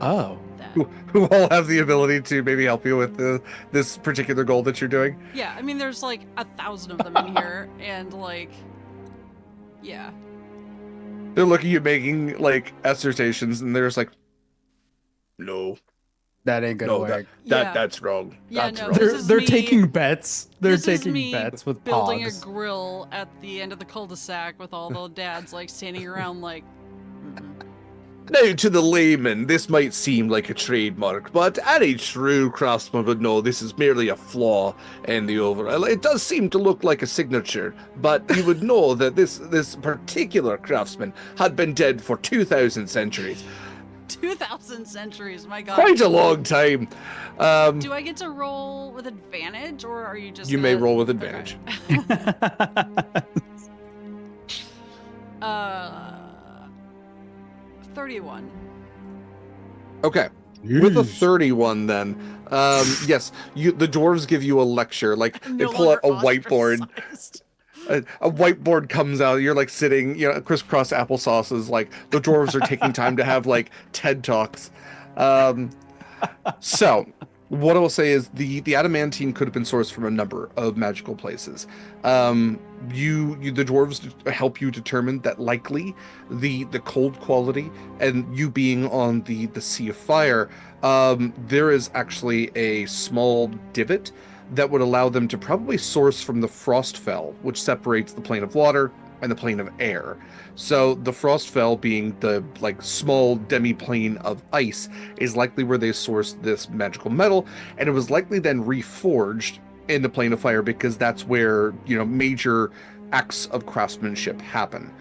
Oh. that. Who all have the ability to maybe help you with this particular goal that you're doing. Yeah, I mean there's like 1,000 of them in here and like yeah. They're looking at making like assertions, and they're just like, no, That ain't gonna work. Yeah. that's wrong. Yeah, That's no, wrong. this They're is they're me- taking bets. They're This is taking me bets with building pogs. a grill at the end of the cul-de-sac with all the dads like standing around like Now, to the layman, this might seem like a trademark, but any true craftsman would know this is merely a flaw in the overall. It does seem to look like a signature, but you would know that this particular craftsman had been dead for 2,000 centuries. 2,000 centuries, my god. Quite a long time. Do I get to roll with advantage or are you just You may gonna- roll with Okay. advantage. uh 31. Okay. With a 31, then, yes, the dwarves give you a lecture. Like, I'm they no pull out a longer whiteboard. ostracized. A whiteboard comes out. You're like sitting, crisscross applesauces. Like the dwarves are taking time to have like TED talks. So what I will say is the adamantine could have been sourced from a number of magical places. The dwarves help you determine that likely the cold quality and you being on the Sea of Fire, there is actually a small divot that would allow them to probably source from the Frostfell, which separates the plane of water and the plane of air. So the Frostfell, being the like small demi-plane of ice, is likely where they sourced this magical metal, and it was likely then reforged in the plane of fire because that's where major acts of craftsmanship happen.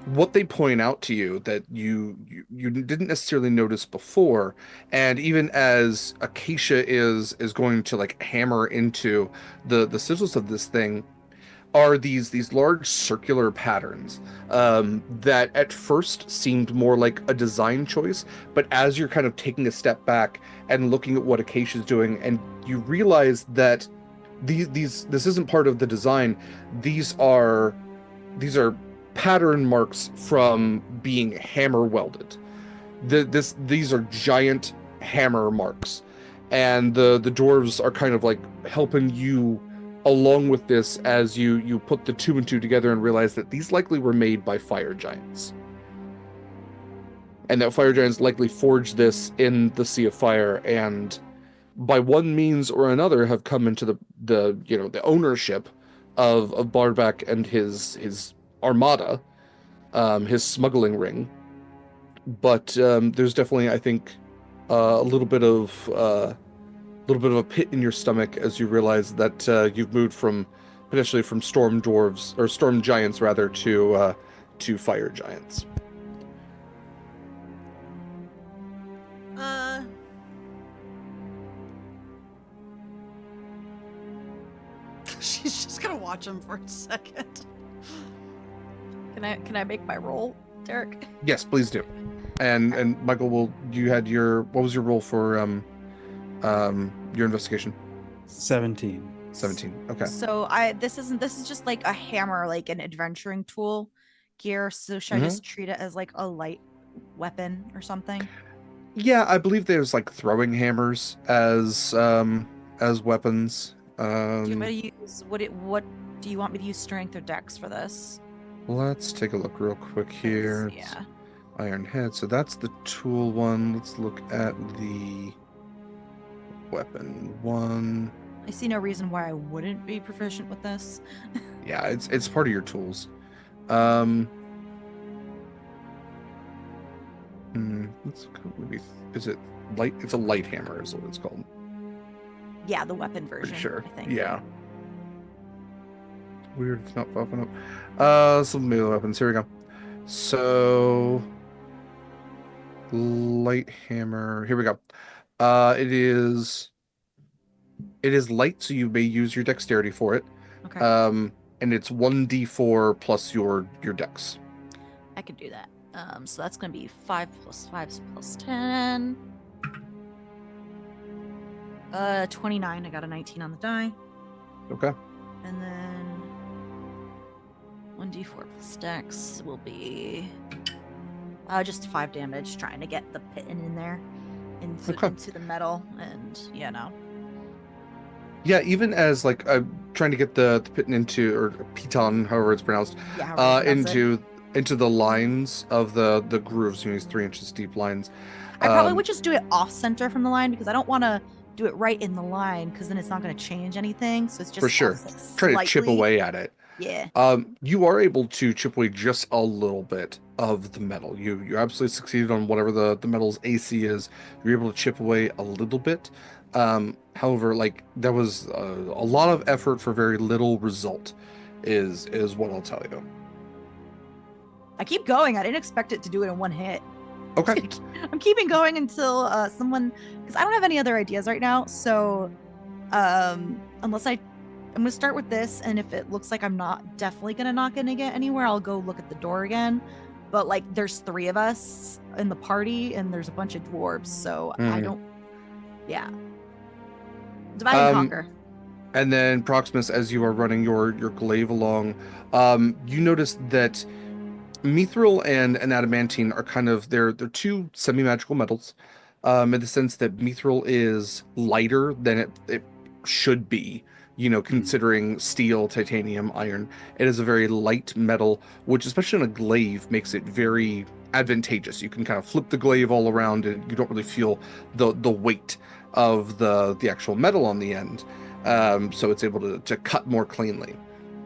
What they point out to you that you didn't necessarily notice before, and even as Acacia is going to like hammer into the sigils of this thing, are these large circular patterns that at first seemed more like a design choice, but as you're kind of taking a step back and looking at what Acacia's doing, and you realize that this isn't part of the design. These are pattern marks from being hammer welded. These are giant hammer marks, and the dwarves are kind of like helping you along with this as you put the two and two together and realize that these likely were made by fire giants. and that fire giants likely forged this in the Sea of Fire, and by one means or another have come into the ownership of Bardback and his armada, his smuggling ring. But there's definitely, I think, a little bit of a pit in your stomach as you realize that you've moved from potentially from storm dwarves or storm giants rather to fire giants. She's just gonna watch him for a second. Can I make my roll, Derek? Yes, please do. And Mikyl, what was your roll for your investigation? 17. 17. Okay. So this is just like a hammer, like an adventuring tool gear. So should I just treat it as like a light weapon or something? Yeah, I believe there's like throwing hammers as weapons. Do you want me to use what do you want me to use, strength or dex for this? Let's take a look real quick here. Yeah. Iron head. So that's the tool one. Let's look at the weapon one. I see no reason why I wouldn't be proficient with this. Yeah, it's part of your tools. Let's go, maybe is it light? It's a light hammer, is what it's called. Yeah, the weapon version. Pretty sure. I think. Yeah. Weird, it's not popping up. Some melee weapons. Here we go. So, light hammer. Here we go. It is light, so you may use your dexterity for it. Okay. And it's 1d4 plus your dex. I could do that. So that's gonna be 5 plus 5 plus 10. 29. I got a 19 on the die. Okay. And then 1d4 plus dex will be just 5 damage, trying to get the pitten in there into the metal, and Yeah, even as like trying to get the pitten into, or piton, however it's pronounced, into the lines of the grooves, these 3 inches deep lines. I probably would just do it off center from the line, because I don't want to do it right in the line, because then it's not going to change anything. So it's just for sure. Try to chip away at it. Yeah. You are able to chip away just a little bit of the metal. You absolutely succeeded on whatever the metal's AC is. You're able to chip away a little bit. However, like, that was a lot of effort for very little result, is what I'll tell you. I keep going. I didn't expect it to do it in one hit. Okay. I'm keeping going until someone, because I don't have any other ideas right now. So unless I'm going to start with this, and if it looks like I'm definitely not going to get anywhere, I'll go look at the door again. But like, there's 3 of us in the party, and there's a bunch of dwarves, so I don't. Yeah. Divide and conquer. And then Proximus, as you are running your glaive along, you notice that mithril and adamantine are kind of they're 2 semi-magical metals, in the sense that mithril is lighter than it should be. Considering steel, titanium, iron, it is a very light metal, which, especially in a glaive, makes it very advantageous. You can kind of flip the glaive all around, and you don't really feel the weight of the actual metal on the end. So it's able to cut more cleanly.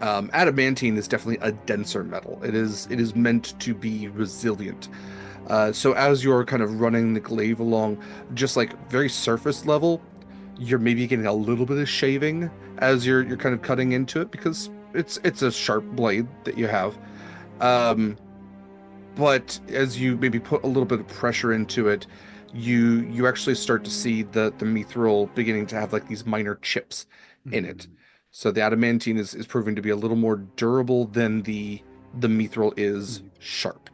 Adamantine is definitely a denser metal. It is meant to be resilient. So as you're kind of running the glaive along, just like very surface level, you're maybe getting a little bit of shaving as you're kind of cutting into it, because it's a sharp blade that you have. But as you maybe put a little bit of pressure into it, you actually start to see the mithril beginning to have like these minor chips in it. So the adamantine is proving to be a little more durable than the mithril is sharp.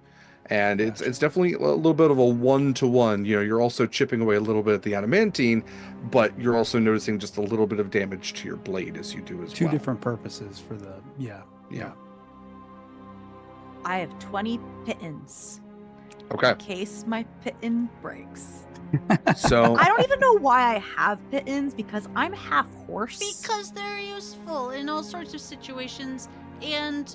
And it's definitely a little bit of a 1-to-1. You're also chipping away a little bit at the adamantine, but you're also noticing just a little bit of damage to your blade as you do as well. 2 different purposes for the yeah. I have 20 pittons. Okay. In case my pitten breaks. So I don't even know why I have pittons, because I'm half horse. Because they're useful in all sorts of situations, and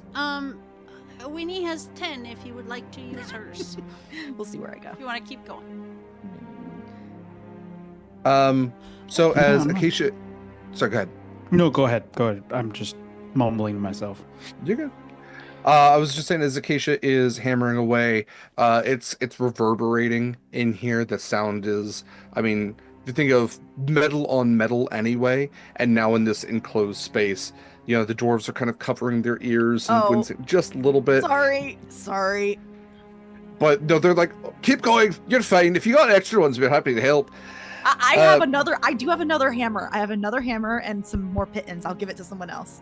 Winnie has 10 if you would like to use hers. We'll see where I go. If you want to keep going. So as No. Acacia, sorry, go ahead. No, go ahead. Go ahead. I'm just mumbling to myself. You're good. I was just saying, as Acacia is hammering away, it's reverberating in here. The sound is, I mean, if you think of metal on metal anyway, and now in this enclosed space, you know, the dwarves are kind of covering their ears and Oh. wincing just a little bit. Sorry. But no, they're like, keep going, you're fine. If you got extra ones, we're happy to help. I have another. I do have another hammer. I have another hammer and some more pitons. I'll give it to someone else.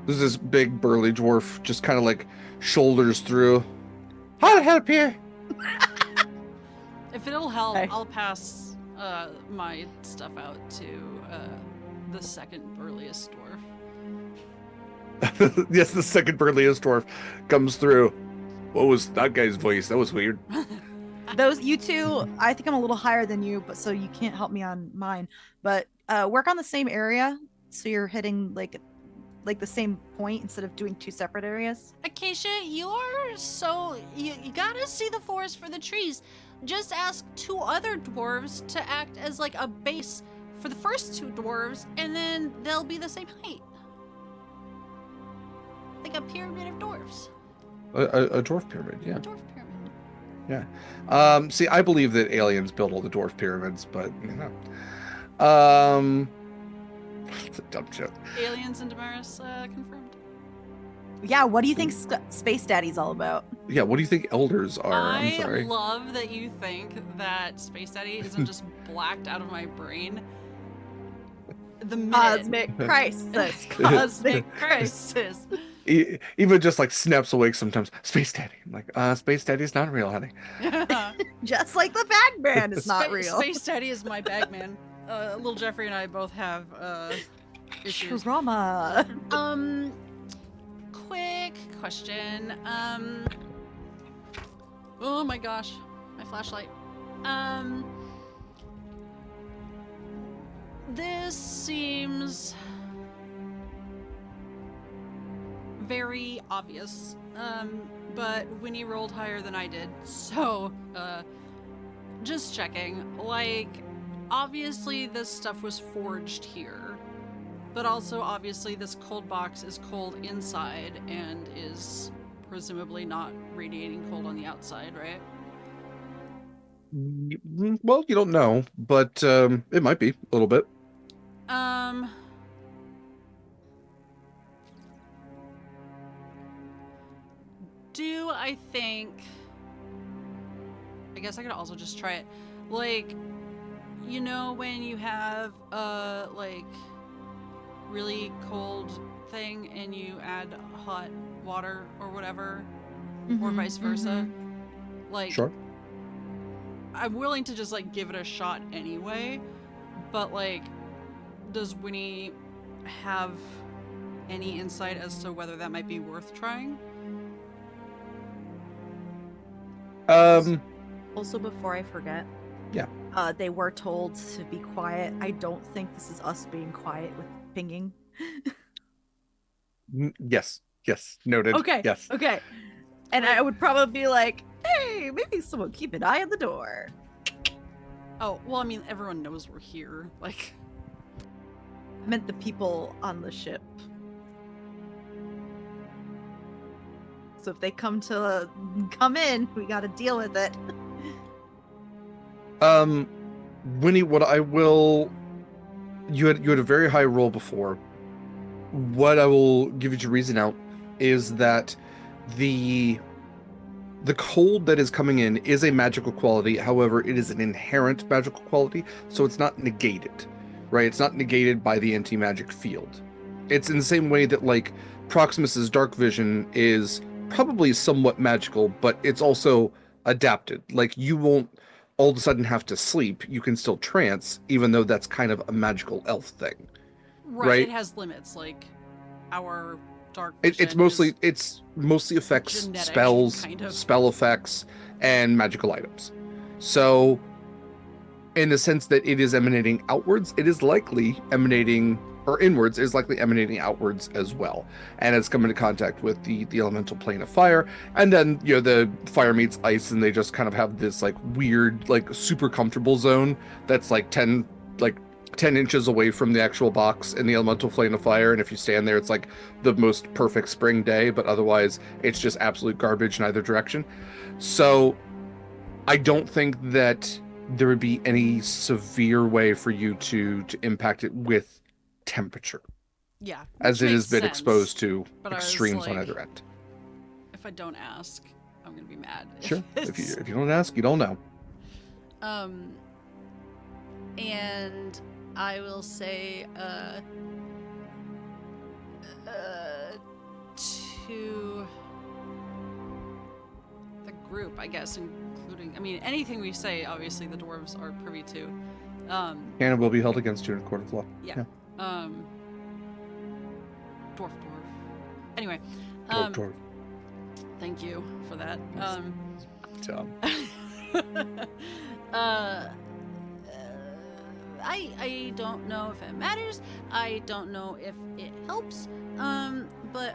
There's this big burly dwarf just kind of like shoulders through. How to help you? If it'll help, Okay. I'll pass my stuff out to the second burliest dwarf. Yes, the second burliest dwarf comes through. What was that guy's voice? That was weird. Those you two, I think I'm a little higher than you, but so you can't help me on mine. But work on the same area, so you're hitting like the same point instead of doing two separate areas. Acacia, you gotta see the forest for the trees. Just ask two other dwarves to act as like a base for the first two dwarves, and then they'll be the same height. Like a pyramid of dwarves. A dwarf pyramid, yeah. A dwarf pyramid. See, I believe that aliens built all the dwarf pyramids, but you know. It's a dumb joke. Aliens and Damaris confirmed. Yeah, what do you think Space Daddy's all about? Yeah, what do you think elders are? I'm sorry. I love that you think that Space Daddy isn't just blacked out of my brain. The minute Cosmic crisis. Cosmic crisis. Even just like snaps awake sometimes. Space Daddy. I'm like, Space Daddy's not real, honey. Just like the Bagman is not real. Space Daddy is my bagman. Little Jeffrey and I both have issues. Trauma. Quick question. Oh my gosh, my flashlight. This seems very obvious. But Winnie rolled higher than I did, so just checking. Like, obviously this stuff was forged here, but also obviously this cold box is cold inside and is presumably not radiating cold on the outside, right? Well, you don't know, but it might be a little bit. Do I think... I guess I could also just try it. Like, you know when you have a, like, really cold thing and you add hot water or whatever, or vice versa? Like, Sure. I'm willing to just, like, give it a shot anyway, but, like, does Winnie have any insight as to whether that might be worth trying? Also, before I forget, Yeah. They were told to be quiet. I don't think this is us being quiet with pinging. Yes. Noted. Okay. Yes. Okay. And I would probably be like, hey, maybe someone keep an eye on the door. Oh, well, I mean, everyone knows we're here. Like, I meant the people on the ship. So if they come in, we got to deal with it. Winnie, what I will, you had a very high roll before. What I will give you to reason out is that the cold that is coming in is a magical quality. However, it is an inherent magical quality, so it's not negated, right? It's not negated by the anti-magic field. It's in the same way that, like, Proximus's dark vision is probably somewhat magical, but it's also adapted. Like, you won't all of a sudden have to sleep. You can still trance, even though that's kind of a magical elf thing. Right. It has limits, like our dark It's vision mostly affects genetic, spells, kind of. spell effects, and magical items. So, in the sense that it is emanating outwards, it is likely emanating or inwards, is likely emanating outwards as well, and it's come into contact with the elemental plane of fire, and then the fire meets ice, and they just kind of have this like weird, like super comfortable zone that's like 10 inches away from the actual box in the elemental plane of fire, and if you stand there, it's like the most perfect spring day, but otherwise it's just absolute garbage in either direction. So I don't think that there would be any severe way for you to impact it with temperature, Yeah. as which it has makes been sense, exposed to but I was extremes on like, either end. If I don't ask, I'm gonna be mad. Sure. If you don't ask, you don't know. And I will say, to the group, I guess, including, I mean, anything we say, obviously the dwarves are privy to. Canon will be held against you in a court of law. Yeah. Dwarf. Anyway. Dwarf. Thank you for that. Job. I don't know if it matters. I don't know if it helps. But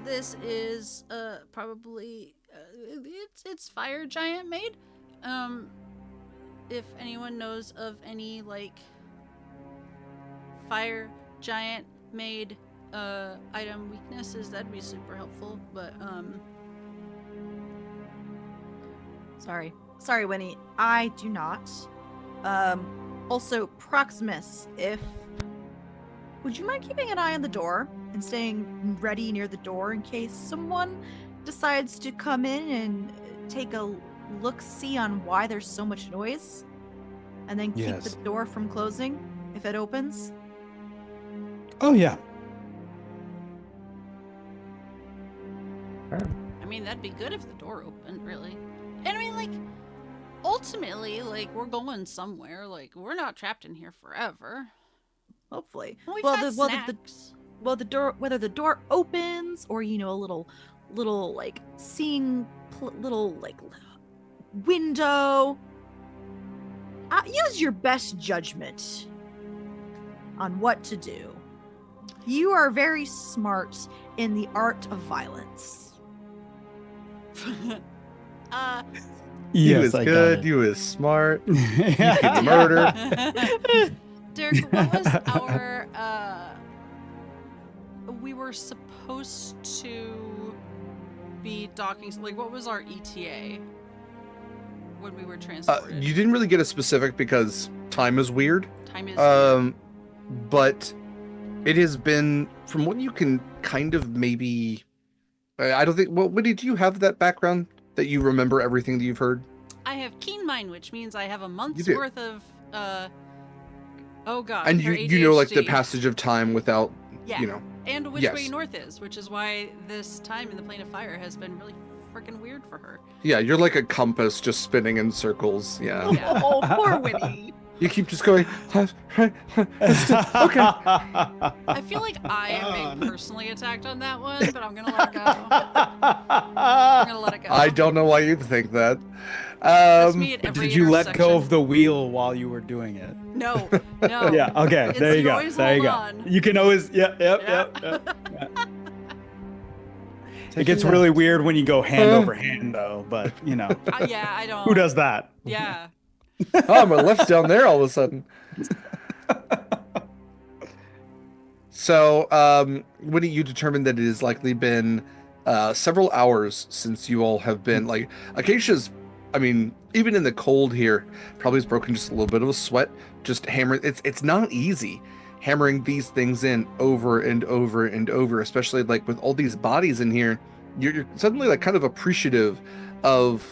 this is probably it's fire giant made. If anyone knows of any like fire giant made item weaknesses, that'd be super helpful. But Sorry, Winnie. I do not. Also, Proximus, would you mind keeping an eye on the door and staying ready near the door in case someone decides to come in and take a look-see on why there's so much noise, and then keep Yes. the door from closing if it opens? Oh yeah. I mean, that'd be good if the door opened, really. And I mean, like, ultimately, like, we're going somewhere. Like, we're not trapped in here forever. Hopefully. We've Well, got snacks. The door, whether the door opens or a little like seeing little like window, use your best judgment on what to do. You are very smart in the art of violence. You Yes, is I good. got You is smart. it. You can murder. Derek, what was our we were supposed to be docking, like, what was our ETA when we were transported? You didn't really get a specific because time is weird. Time is weird. But it has been, from what you can kind of maybe, I don't think, well, Whitney, do you have that background that you remember everything that you've heard? I have keen mind, which means I have a month's do. worth of oh god. And for you know, like, the ADHD. passage of time without, Yeah. And which Yes. way north is, which is why this time in the plane of fire has been really freaking weird for her. Yeah, you're like a compass just spinning in circles. Yeah. Yeah. Oh, poor Winnie. You keep just going, okay. I feel like I am being personally attacked on that one, but I'm gonna let it go. I'm gonna let it go. I don't know why you'd think that. That's me at every Did you let go intersection. of the wheel while you were doing it? No, no. Yeah. Okay. It's there you go. always There you hold go. on. You can always. Yep. Yeah. It gets really weird when you go hand over hand, though. But Yeah, I don't. who does that? Yeah. Oh, my left's down there all of a sudden. So, when you determined that it has likely been several hours since you all have been, like, Acacia's, I mean, even in the cold here, probably has broken just a little bit of a sweat, just hammering. It's not easy hammering these things in over and over and over, especially like with all these bodies in here. You're suddenly like kind of appreciative of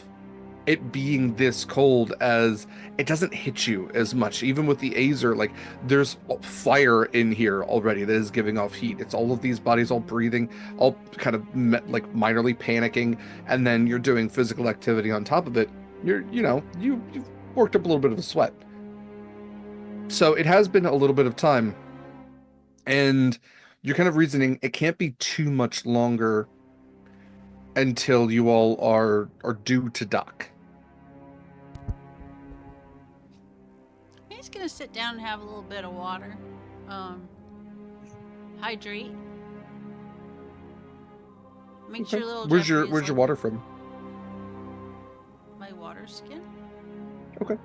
it being this cold, as it doesn't hit you as much. Even with the Azer, like, there's fire in here already that is giving off heat. It's all of these bodies all breathing, all kind of like minorly panicking, and then you're doing physical activity on top of it. You've worked up a little bit of a sweat. So it has been a little bit of time, and you're kind of reasoning it can't be too much longer until you all are due to dock. He's gonna sit down and have a little bit of water. Hydrate. Make Okay. sure little Where's your Jeffrey is water from? my water skin. Okay.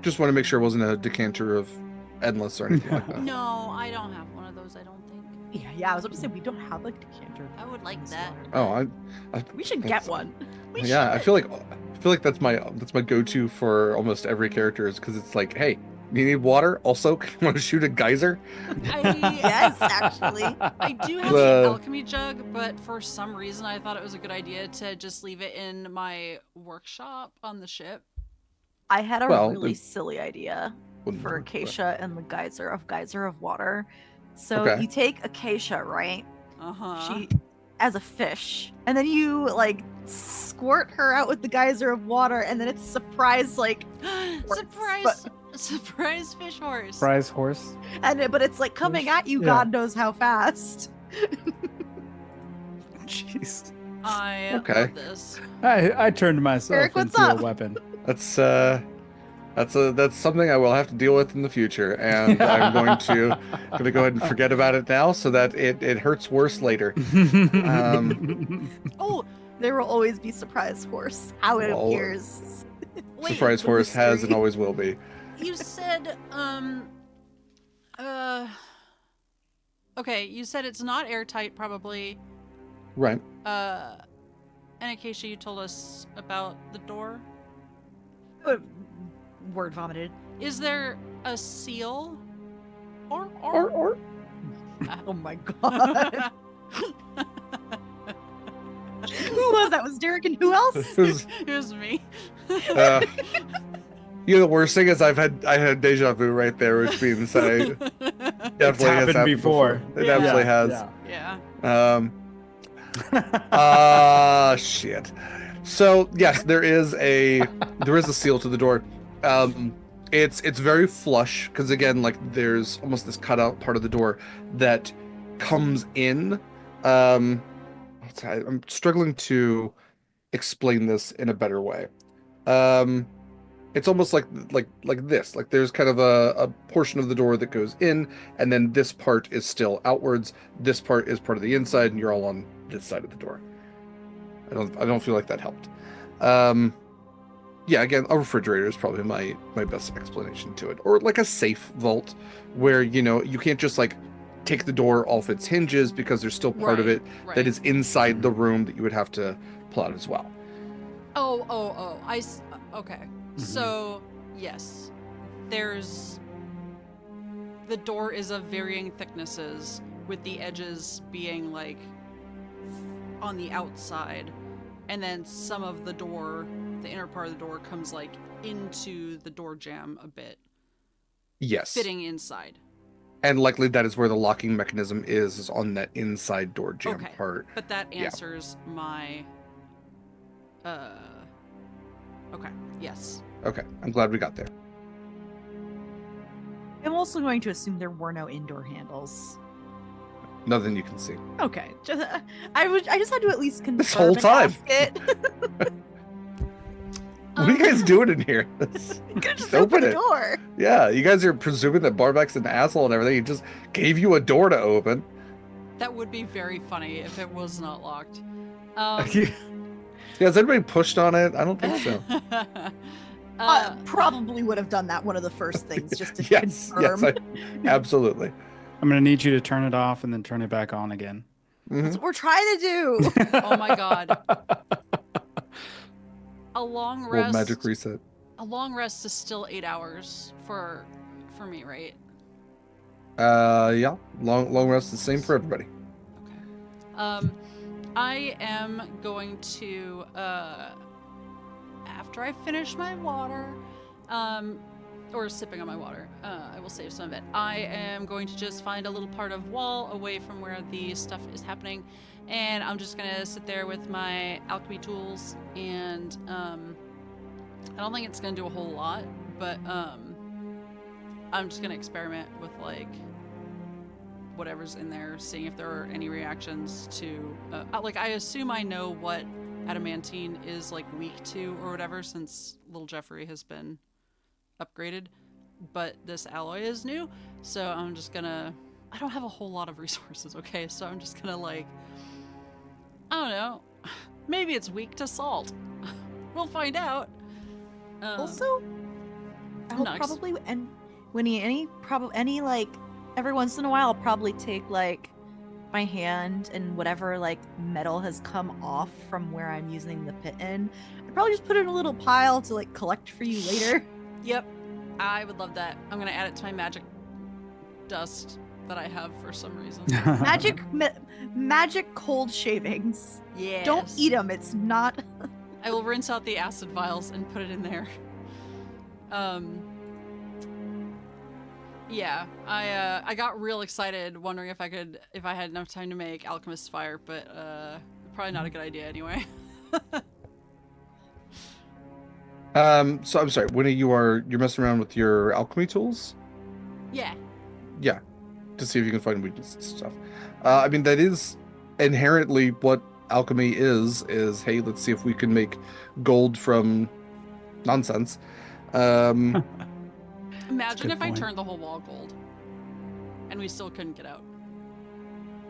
Just want to make sure it wasn't a decanter of endless or anything like that. No, I don't have one of those. I don't think. Yeah, I was about to say we don't have a decanter. I would like in that. Slaughter. Oh, We should that's- get one. We yeah, I should. feel like that's my go-to for almost every character is because it's like, hey, you need water? Also, want to shoot a geyser? Yes, actually. I do have The- the alchemy jug, but for some reason I thought it was a good idea to just leave it in my workshop on the ship. I had a Well, really it silly idea wouldn't for work, but- Acacia and the geyser of water. So Okay. you take Acacia, right? Uh-huh. She as a fish, and then you like squirt her out with the geyser of water, and then it's surprise like Surprise! Surprise fish horse. Prize horse. but it's like coming at you Yeah. God knows how fast. Jeez. I Okay. love this. I turned myself Eric, what's into up? a weapon. That's something I will have to deal with in the future, and I'm going to go ahead and forget about it now so that it hurts worse later. Oh, there will always be surprise horse. How it Well, appears. Wait, Surprise the horse has mystery. and always will be. you said okay, you said it's not airtight probably. Right. And Acacia, you told us about the door. Word vomited. Is there a seal? Or Oh my god. Who was that? Was Derek and who else? It was, it was me. the worst thing is I had deja vu right there, which means I definitely has happened before. It Yeah. absolutely has. Yeah. Shit. So yes, there is a seal to the door. It's very flush because again, like there's almost this cutout part of the door that comes in. I'm struggling to explain this in a better way. It's almost like this. Like there's kind of a portion of the door that goes in, and then this part is still outwards. This part is part of the inside, and you're all on this side of the door. I don't feel like that helped. Yeah, again, a refrigerator is probably my best explanation to it, or like a safe vault, where you can't just like take the door off its hinges because there's still part of Right, it right. that is inside the room that you would have to pull out as well. Oh. Okay. So, yes. The door is of varying thicknesses, with the edges being like on the outside. And then some of the door, the inner part of the door, comes like into the door jamb a bit, Yes. fitting inside. And likely that is where the locking mechanism is on that inside door jamb Okay. part. But that Yeah. answers my. Okay. Yes. Okay, I'm glad we got there. I'm also going to assume there were no indoor handles. Nothing you can see. Okay, I just had to at least confirm. This whole and time. ask it. What are you guys doing in here? Just open open the it. door. Yeah, you guys are presuming that Barbak's an asshole and everything. He just gave you a door to open. That would be very funny if it was not locked. Yeah, has anybody pushed on it? I don't think so. Probably would have done that one of the first things just to yes, confirm. absolutely. I'm gonna need you to turn it off and then turn it back on again. Mhm. That's what we're trying to do. Oh my god. A long Roll rest. magic reset. A long rest is still 8 hours for me, right? Yeah, long rest the same for everybody. Okay. I am going to after I finish my water, or sipping on my water, I will save some of it. I am going to just find a little part of wall away from where the stuff is happening, and I'm just gonna sit there with my alchemy tools, and I don't think it's gonna do a whole lot, but I'm just gonna experiment with like whatever's in there, seeing if there are any reactions to like I assume I know what adamantine is like weak to or whatever, since little Jeffrey has been upgraded, but this alloy is new, so I'm just gonna I don't have a whole lot of resources, okay? So I'm just gonna like, I don't know. Maybe it's weak to salt. We'll find out. Also, I'll Nice. probably and Winnie, any like every once in a while I'll probably take like my hand and whatever like metal has come off from where I'm using the pit in. I'd probably just put it in a little pile to like collect for you later. Yep, I would love that. I'm gonna add it to my magic dust that I have for some reason. Magic cold shavings. Yeah. Don't eat them. It's not. I will rinse out the acid vials and put it in there. Yeah, I got real excited wondering if I had enough time to make alchemist's fire, but probably not a good idea anyway. So I'm sorry, Winnie, you're messing around with your alchemy tools? Yeah. Yeah. To see if you can find weaknesses and stuff. I mean, that is inherently what alchemy is, hey, let's see if we can make gold from nonsense. Imagine good if I point. turned the whole wall gold and we still couldn't get out.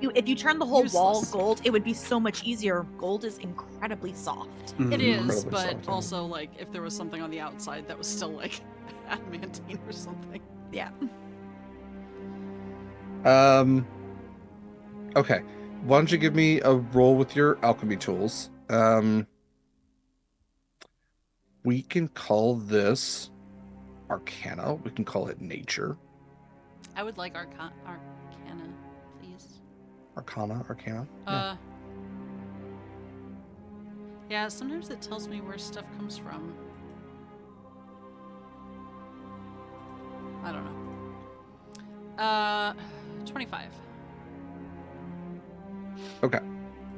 If you turn the whole wall Useless. gold, it would be so much easier. Gold is incredibly soft. It Mhm. is, Incredibly but soft, also like if there was something on the outside that was still like adamantine or something. Yeah. Okay. Why don't you give me a roll with your alchemy tools? We can call this Arcana. We can call it Nature. I would like Arcana, please. Arcana. Yeah, sometimes it tells me where stuff comes from. I don't know. 25. Okay.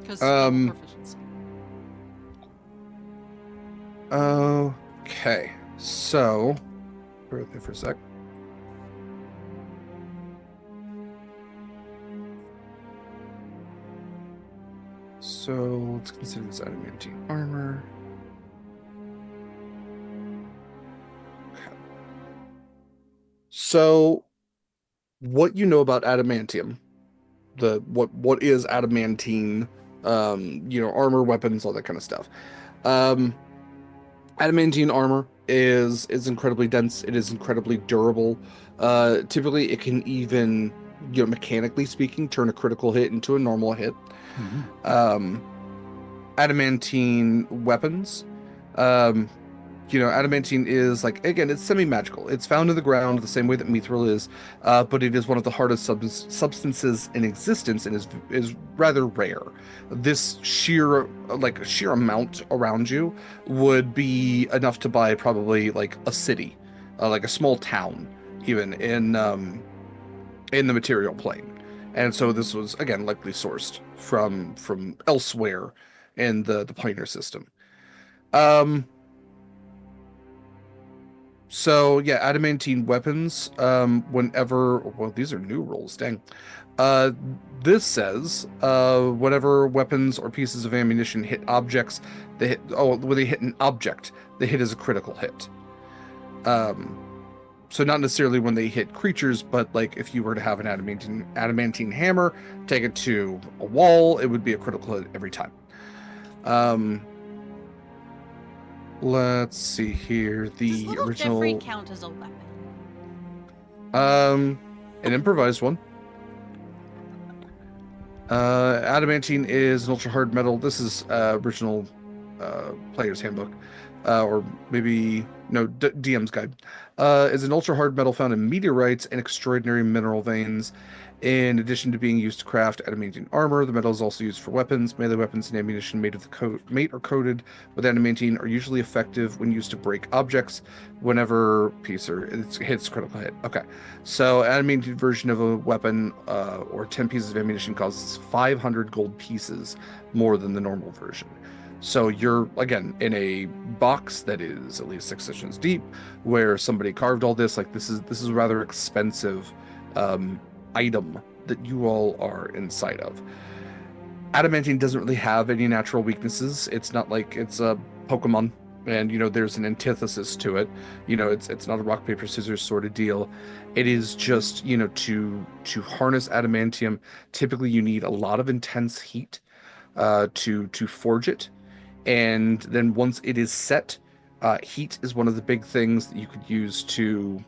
Because proficiency. Okay. So, bear with me for a sec. So let's consider this adamantine armor. Okay. So, what you know about adamantium? What is adamantine? Armor, weapons, all that kind of stuff. Adamantine armor is incredibly dense. It is incredibly durable. Typically, it can even, mechanically speaking, turn a critical hit into a normal hit. Mhm. Adamantine weapons. Adamantine is again, it's semi-magical. It's found in the ground the same way that mithril is, but it is one of the hardest substances in existence and is rather rare. This sheer amount around you would be enough to buy probably a city, like a small town, even in the material plane. And so this was again likely sourced from elsewhere in the Pioneer system. So yeah, adamantine weapons. These are new rules. Dang. This says whenever weapons or pieces of ammunition hit objects, when they hit an object, the hit is a critical hit. So not necessarily when they hit creatures, but if you were to have an adamantine hammer, take it to a wall, it would be a critical hit every time. Let's see here. Does The little original Jeffrey count as a weapon? an improvised one. Adamantine is an ultra hard metal. This is original player's handbook, or maybe no DM's guide. Is an ultra hard metal found in meteorites and extraordinary mineral veins. In addition to being used to craft adamantine armor, the metal is also used for weapons. Melee weapons and ammunition made or coated with adamantine are usually effective when used to break objects. Whenever it hits critical hit. Okay, so adamantine version of a weapon or 10 pieces of ammunition costs 500 gold pieces more than the normal version. So you're again in a box that is at least 6 inches deep, where somebody carved all this. This is a rather expensive item that you all are inside of. Adamantine doesn't really have any natural weaknesses. It's not like it's a Pokemon and there's an antithesis to it. It's not a rock paper scissors sort of deal. It is just to harness adamantium. Typically, you need a lot of intense heat to forge it, and then once it is set, heat is one of the big things that you could use to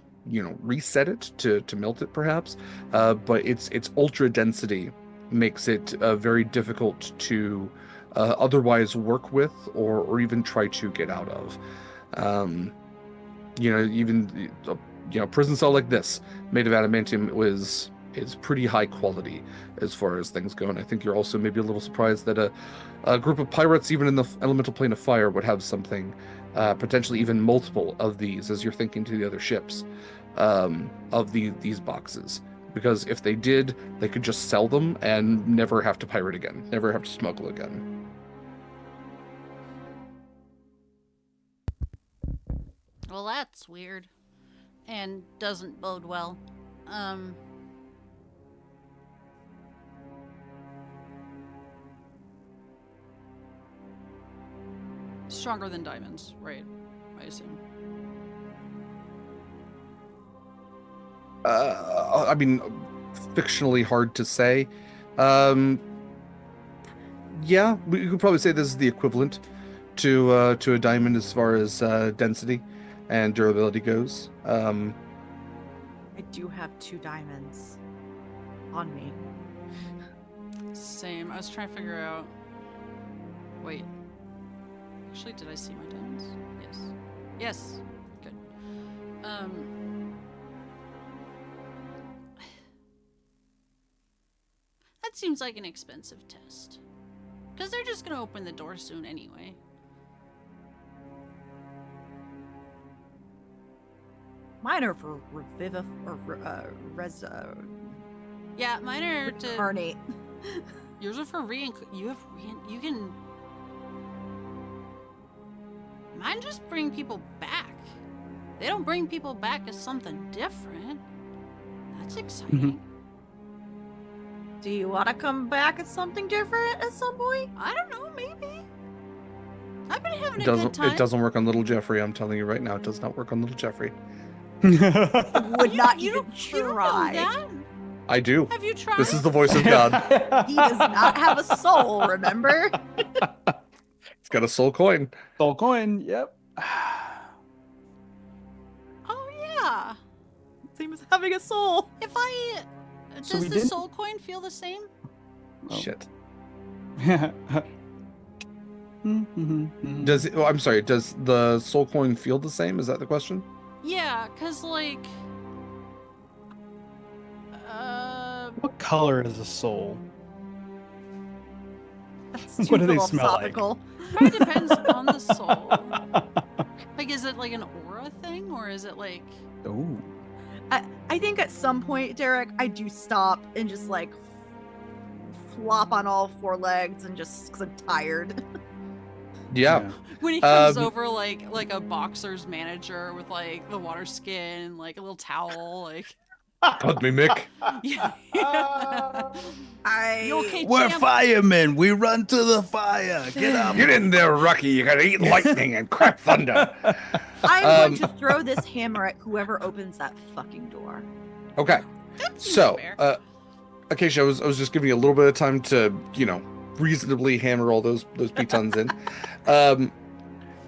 reset it, to melt it perhaps, but its ultra density makes it very difficult to otherwise work with or even try to get out of. Even prison cell like this made of adamantium is pretty high quality as far as things go, and I think you're also maybe a little surprised that a group of pirates, even in the elemental plane of fire, would have something, potentially even multiple of these, as you're thinking to the other ships, of these boxes. Because if they did, they could just sell them and never have to pirate again, never have to smuggle again. Well, that's weird. And doesn't bode well. Stronger than diamonds, right? I assume. I mean, fictionally hard to say. Yeah, we could probably say this is the equivalent to a diamond as far as density and durability goes. I do have 2 diamonds on me. Same. I was trying to figure out. Wait. Actually, did I see my diamonds? Yes. Yes. Good. That seems like an expensive test. Because they're just gonna open the door soon anyway. Mine are for Yeah, mine are to. reincarnate. Yours are for you can. Mine just bring people back. They don't bring people back as something different. That's exciting. Do you want to come back as something different at some point? I don't know, maybe. I've been having a good time. It doesn't work on little Jeffrey. I'm telling you right now, it does not work on little Jeffrey. Would not you even don't know try. that? I do. Have you tried? This is the voice of God. He does not have a soul, remember? It's got a soul coin. Soul coin, yep. Oh yeah. Same as having a soul. If I So does we the didn't- soul coin feel the same? Oh. Shit. Mm-hmm. Does it? Oh, I'm sorry. Does the soul coin feel the same? Is that the question? Yeah, cause like. What color is a soul? That's too What do they smell like? philosophical. Probably depends on the soul. Like, is it like an aura thing, or is it like? Oh. I think at some point, Derek, I do stop and just like flop on all 4 legs and just because I'm tired. Yeah. When he comes Um, over like a boxer's manager with like the water skin, like a little towel, like. Put me, Mick. Yeah. You okay, We're champ? firemen. We run to the fire. Get up. Get in there, Rocky. You gotta eat lightning and crap thunder. I'm going to throw this hammer at whoever opens that fucking door. Okay. That seems So, fair. Acacia, I was just giving you a little bit of time to, reasonably hammer all those pitons in.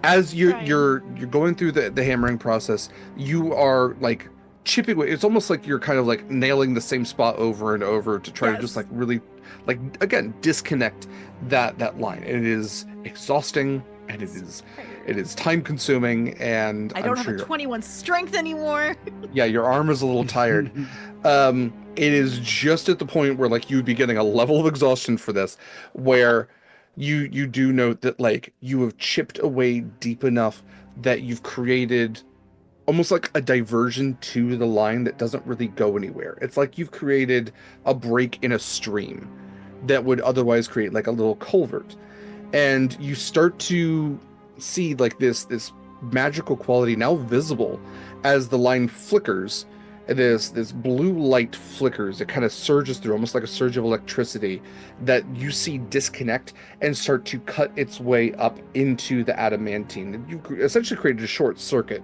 As you're going through the hammering process, you are like chipping away. It's almost like you're kind of like nailing the same spot over and over to try to just like really, like, again, disconnect that line. And it is exhausting, and it is time consuming, and I don't I'm have sure a 21 strength anymore. your arm is a little tired. It is just at the point where like you would be getting a level of exhaustion for this, where you do note that like you have chipped away deep enough that you've created almost like a diversion to the line that doesn't really go anywhere. It's like you've created a break in a stream that would otherwise create like a little culvert, and you start to see like this magical quality now visible as the line flickers this blue light flickers. It kind of surges through, almost like a surge of electricity, that you see disconnect and start to cut its way up into the adamantine. You essentially created a short circuit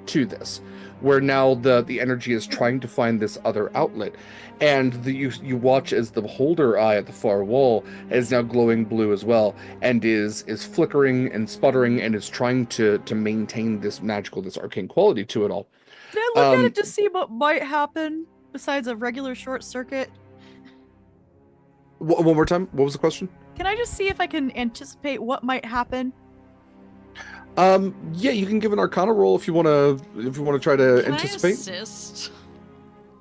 to this, where now the energy is trying to find this other outlet, and you watch as the beholder eye at the far wall is now glowing blue as well, and is flickering and sputtering, and is trying to maintain this arcane quality to it all. Can I look at it to see what might happen besides a regular short circuit? One more time. What was the question? Can I just see if I can anticipate what might happen? Yeah, you can give an Arcana roll if you want to try to Can anticipate. I assist?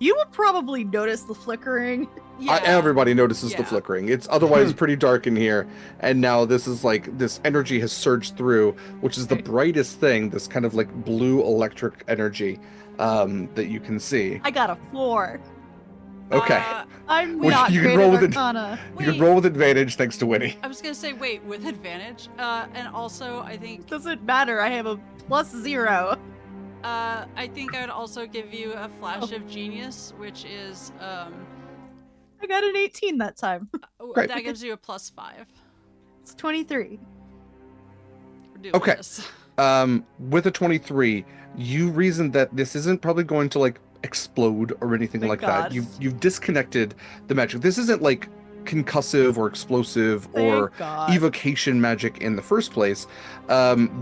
You would probably notice the flickering. Yeah. Everybody notices the Yeah. flickering. It's otherwise pretty dark in here, and now this is like this energy has surged through, which is the brightest thing. This kind of like blue electric energy that you can see. I got a 4. Okay, I'm Well, not you can great roll at with it. Arcana. you can roll with advantage thanks to Winnie. I was gonna say wait with advantage, and also I think Doesn't matter. I have a +0. I think I would also give you a flash of genius, which is I got an 18 that time. Great. that gives you a +5. It's 23. We're doing Okay. this. With a 23, you reason that this isn't probably going to like explode or anything Thank like God. that. You've disconnected the magic. This isn't like concussive or explosive or Thank God. evocation magic in the first place.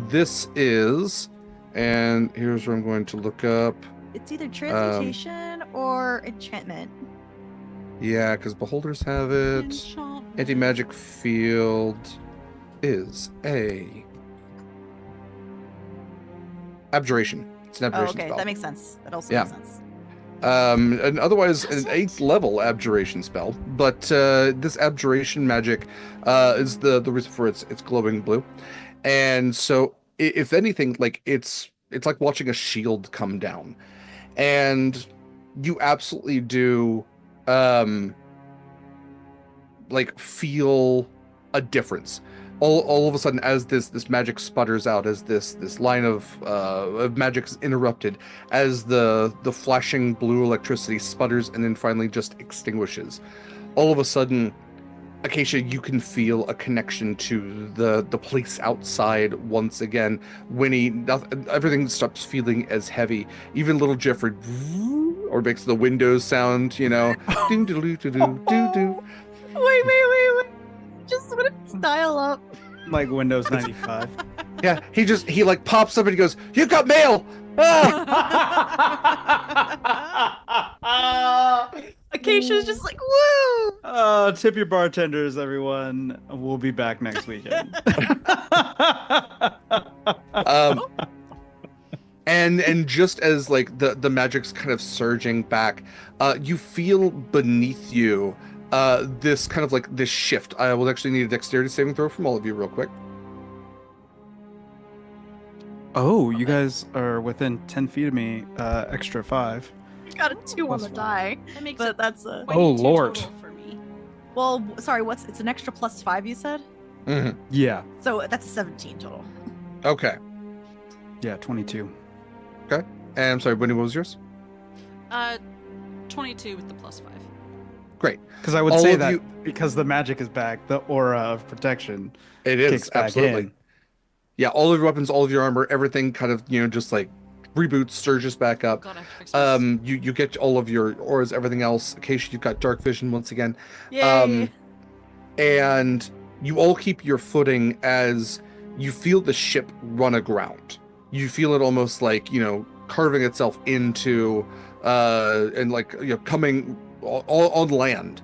This is, and here's where I'm going to look up. It's either transmutation or enchantment. Yeah, because beholders have it. Enchantment. Anti-magic field is a abjuration. It's an Oh, abjuration okay, spell. that makes sense. That also Yeah. makes sense. And otherwise Does an it? 8th level abjuration spell, but this abjuration magic is the reason for it's glowing blue, and so if anything, like it's like watching a shield come down, and you absolutely do like feel a difference all of a sudden as this magic sputters out, as this line of magic is interrupted, as the flashing blue electricity sputters and then finally just extinguishes. All of a sudden, Acacia, you can feel a connection to the place outside once again. Winnie, everything stops feeling as heavy. Even little Jeffrey, or makes the windows sound, you know. Doo doo doo doo doo doo. Wait. Just want to dial up. Like Windows 95. Yeah, he like pops up and he goes, "You got mail!" Ah! Acacia's just like, woo! Tip your bartenders, everyone. We'll be back next weekend. And just as like the magic's kind of surging back, you feel beneath you this kind of like this shift. I will actually need a dexterity saving throw from all of you real quick. Oh, you guys are within 10 feet of me. Extra 5. You got a 2 on the Plus die. That makes But it that's a... Oh, 22 Lord. total for me. Well, sorry, it's an extra +5 you said? Mhm. Yeah. So that's a 17 total. Okay. Yeah, 22. And I'm sorry, Winnie, what was yours? 22 with the +5. Great. Because I would All say of that you- because the magic is back, the aura of protection It is kicks back absolutely. in. Yeah, all of your weapons, all of your armor, everything kind of, just like reboots, surges back up. God, I have to fix this. You get all of your auras, everything else. Acacia, you've got dark vision once again. Yay! And you all keep your footing as you feel the ship run aground. You feel it almost like, carving itself into and like coming on land.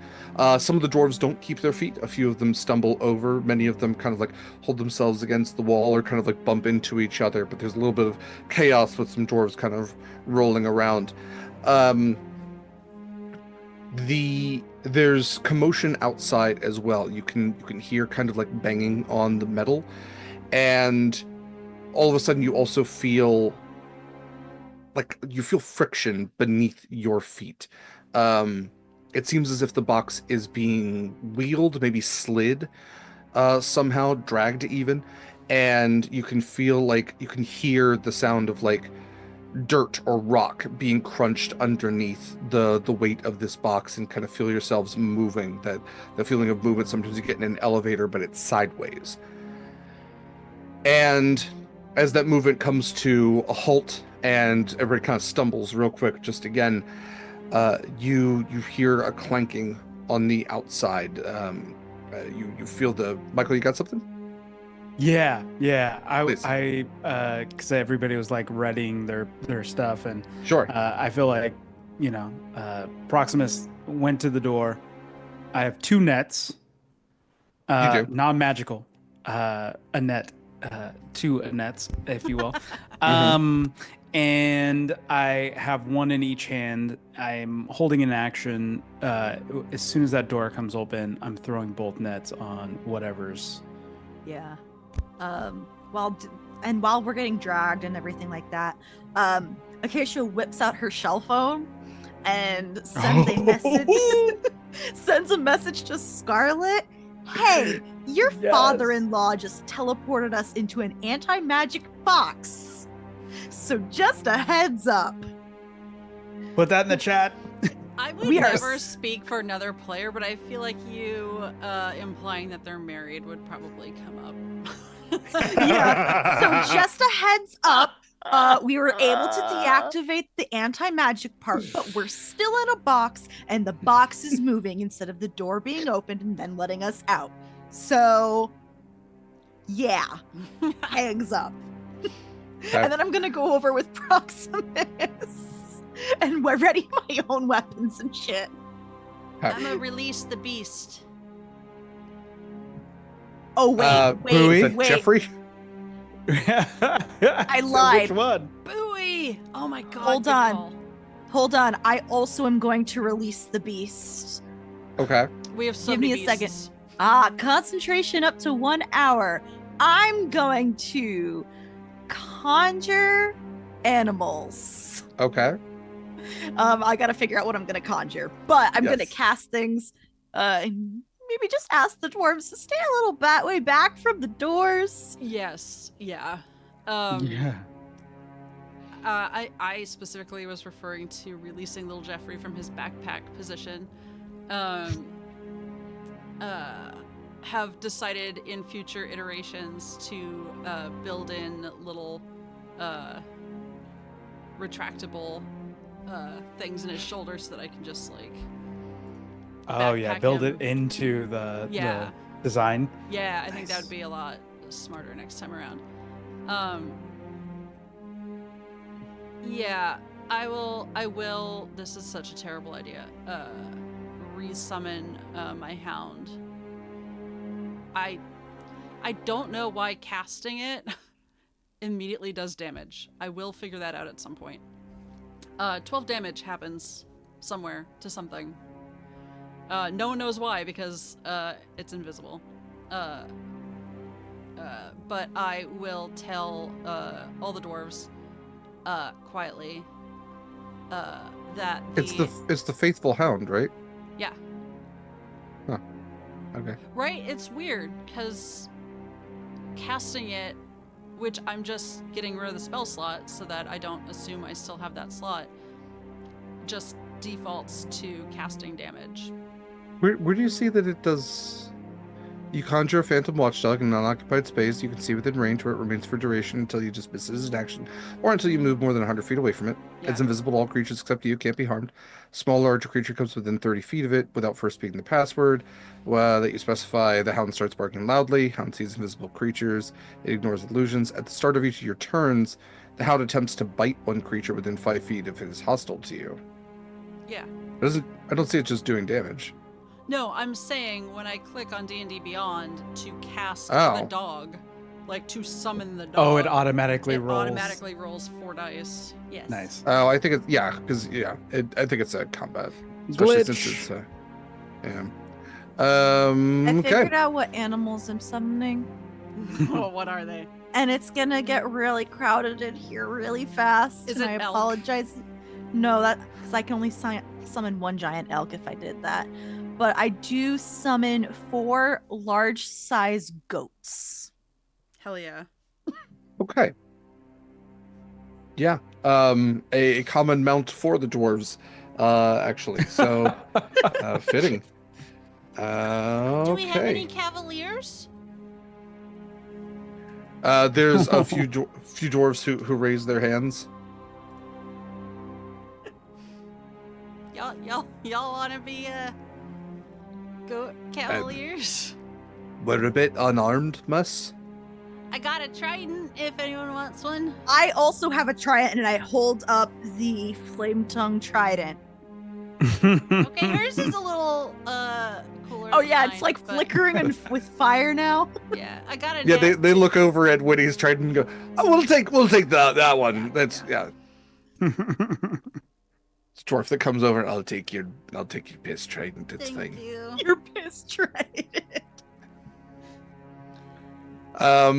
Some of the dwarves don't keep their feet. A few of them stumble over. Many of them kind of like hold themselves against the wall or kind of like bump into each other. But there's a little bit of chaos with some dwarves kind of rolling around. There's commotion outside as well. You can hear kind of like banging on the metal, and all of a sudden you also feel friction beneath your feet. It seems as if the box is being wheeled, maybe slid, somehow dragged even, and you can feel like you can hear the sound of like dirt or rock being crunched underneath the weight of this box, and kind of feel yourselves moving. That the feeling of movement. Sometimes you get in an elevator, but it's sideways. And as that movement comes to a halt, and everybody kind of stumbles real quick, just again, you hear a clanking on the outside. You feel Michael. You got something? Yeah. Please. Because everybody was like readying their stuff, and Sure. I feel like, Proximus went to the door. I have 2 nets, You do. non-magical, a net, 2 nets, if you will. And I have 1 in each hand. I'm holding an action. As soon as that door comes open, I'm throwing both nets on whatever's. Yeah. While we're getting dragged and everything like that, Acacia whips out her shell phone and sends a message. Sends a message to Scarlett. Hey, your Yes. father-in-law just teleported us into an anti-magic box. So just a heads up. Put that in the chat. I would We are never speak for another player, but I feel like you implying that they're married would probably come up. Yeah. So just a heads up. We were able to deactivate the anti-magic part, but we're still in a box, and the box is moving instead of the door being opened and then letting us out. So, yeah, hangs up. And then I'm gonna go over with Proximus and we're ready my own weapons and shit. I'm gonna release the beast. Oh wait, Bowie? wait. Jeffrey? I lied. Which one? Buoy! Oh my god. Hold good on. call. Hold on. I also am going to release the beast. Okay. We have so Give many me a second. beasts. Concentration up to 1 hour. I'm going to conjure animals. Okay. I gotta figure out what I'm gonna conjure, but I'm gonna Yes. cast things. Maybe just ask the dwarves to stay a little way back from the doors. Yes. Yeah. Yeah. I specifically was referring to releasing little Jeffrey from his backpack position. Have decided in future iterations to build in little retractable things in his shoulders so that I can just like. Oh yeah, backpack build him. it into the Yeah. design. Yeah, I think that Nice. would be a lot smarter next time around. Yeah, I will. This is such a terrible idea. Resummon my hound. I don't know why casting it immediately does damage. I will figure that out at some point. 12 damage happens somewhere to something. No one knows why because it's invisible. But I will tell all the dwarves quietly that It's the faithful hound, right? yeah. Huh. Okay. Right? It's weird because casting it, which I'm just getting rid of the spell slot so that I don't assume I still have that slot, just defaults to casting damage. Where do you see that it does? You conjure a phantom watchdog in an unoccupied space. You can see within range where it remains for duration until you dismiss it as an action, or until you move more than 100 feet away from it. Yeah. It's invisible to all creatures except you. Can't be harmed. Small, larger creature comes within 30 feet of it without first speaking the password that you specify. The hound starts barking loudly. Hound sees invisible creatures. It ignores illusions. At the start of each of your turns, the hound attempts to bite one creature within 5 feet if it is hostile to you. Yeah. I don't see it just doing damage. No, I'm saying when I click on D&D Beyond to cast Oh. the dog, like to summon the dog. Oh, it automatically it rolls. automatically rolls 4 dice. Yes. Nice. Oh, I think it's I think it's a combat, especially since it's yeah. I Okay. figured out what animals I'm summoning, Oh, what are they? and it's gonna get really crowded in here really fast. Is and it I elk? apologize. No, that because I can only summon 1 giant elk if I did that. But I do summon 4 large-size goats. Hell yeah. Okay. Yeah. a common mount for the dwarves, actually. So, fitting. Do we have any Okay. cavaliers? There's a few dwarves who raise their hands. Y'all want to be go cavaliers? We're a bit unarmed, miss. I got a trident if anyone wants one. I also have a trident, and I hold up the flame tongue trident. Okay, hers is a little cooler. Oh than yeah, mine, it's like but- flickering and with fire now. Yeah, I got a. Yeah, net. they look over at Winnie's trident and go, "Oh, we'll take that one. That's yeah." It's dwarf that comes over. I'll take your piss trident. It's Thank fine. you. Your piss trident.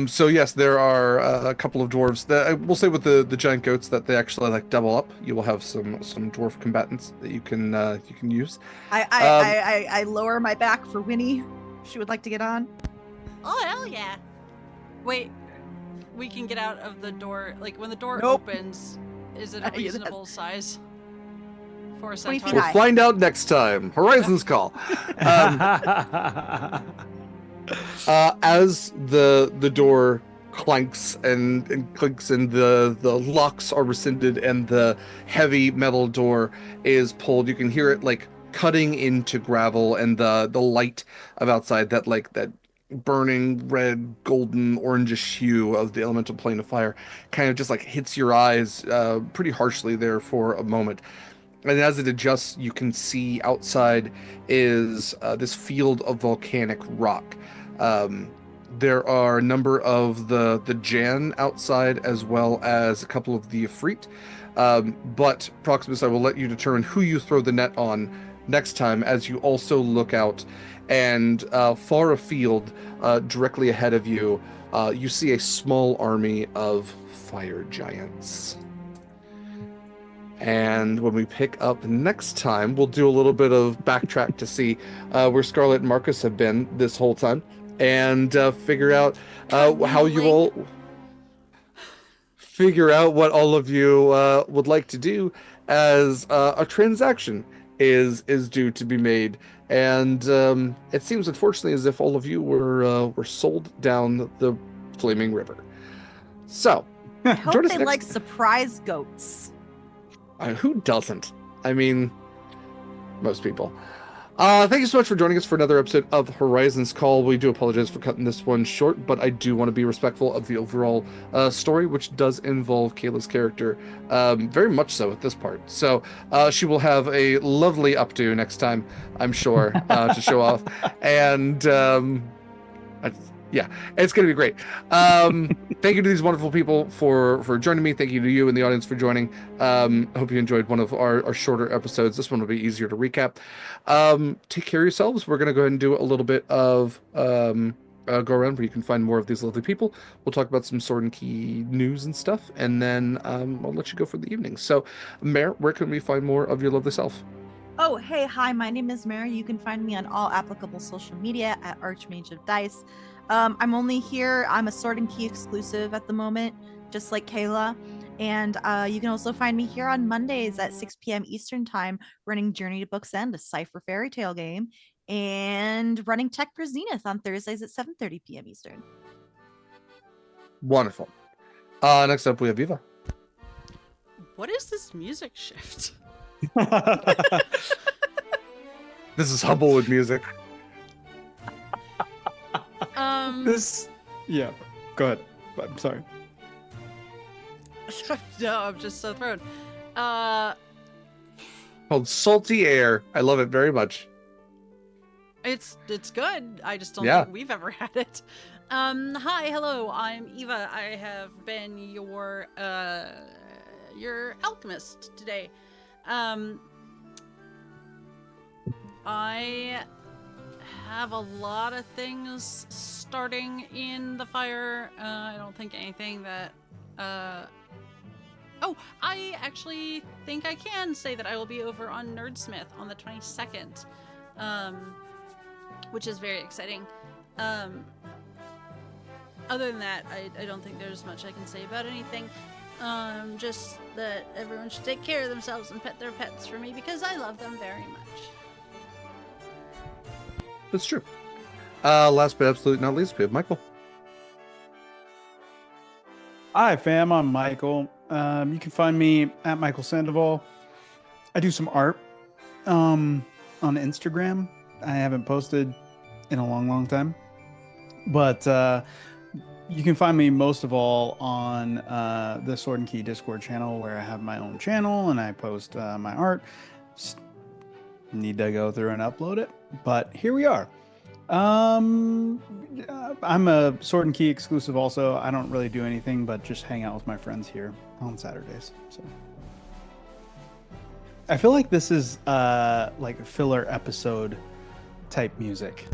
So yes, there are a couple of dwarves that I will say with the giant goats that they actually like double up. You will have some dwarf combatants that you can use. I lower my back for Winnie. She would like to get on. Oh hell yeah! Wait, we can get out of the door. Like when the door Nope. opens, is it a Yeah, that's- reasonable size for a 20 feet centaur? We'll high. find out next time. Horizon's Call. As the door clanks and clinks and the locks are rescinded and the heavy metal door is pulled, you can hear it like cutting into gravel, and the light of outside, that burning red, golden, orangish hue of the elemental plane of fire kind of just like hits your eyes pretty harshly there for a moment. And as it adjusts, you can see outside is this field of volcanic rock. There are a number of the Jan outside, as well as a couple of the Ifrit. But Proximus, I will let you determine who you throw the net on next time, as you also look out, and far afield, directly ahead of you, you see a small army of fire giants. And when we pick up next time, we'll do a little bit of backtrack to see where Scarlett and Marcus have been this whole time, and figure out how you all figure out what all of you would like to do, as a transaction is due to be made, and it seems unfortunately as if all of you were sold down the flaming river. So I hope join us they next- like surprise goats. Who doesn't? I mean, most people. Thank you so much for joining us for another episode of Horizon's Call. We do apologize for cutting this one short, but I do want to be respectful of the overall story, which does involve Kaila's character, very much so at this part. So she will have a lovely updo next time, I'm sure, to show off. And yeah, it's going to be great. Thank you to these wonderful people for joining me. Thank you to you in the audience for joining. Hope you enjoyed one of our shorter episodes. This one will be easier to recap. Take care of yourselves. We're going to go ahead and do a little bit of go around where you can find more of these lovely people. We'll talk about some Sword and Key news and stuff, and then I'll let you go for the evening. So, Mare, where can we find more of your lovely self? Oh, hey, hi, my name is Mary. You can find me on all applicable social media at Archmage of Dice. I'm only here. I'm a Sword and Key exclusive at the moment, just like Kaila. And you can also find me here on Mondays at 6 p.m. Eastern Time, running Journey to Book's End, a Cypher fairy tale game, and running Tech for Zenith on Thursdays at 7:30 p.m. Eastern. Wonderful. Next up, we have Viva. What is this music shift? This is Humble with music. Yeah, go ahead. I'm sorry. No, I'm just so thrown. Called Salty Air. I love it very much. It's good. I just don't Yeah. think we've ever had it. Hi, hello. I'm Eva. I have been your alchemist today. I have a lot of things starting in the fire. I don't think anything that oh, I actually think I can say that I will be over on Nerdsmith on the 22nd, which is very exciting. Other than that, I don't think there's much I can say about anything. Just that everyone should take care of themselves and pet their pets for me because I love them very much. That's true. Last but absolutely not least, we have Michael. Hi, fam. I'm Michael. You can find me at Michael Sandoval. I do some art on Instagram. I haven't posted in a long time, but you can find me most of all on the Sword and Key Discord channel, where I have my own channel and I post my art. Just need to go through and upload it, but here we are. I'm a Sword and Key exclusive also. I don't really do anything but just hang out with my friends here on Saturdays. So I feel like this is like a filler episode type music.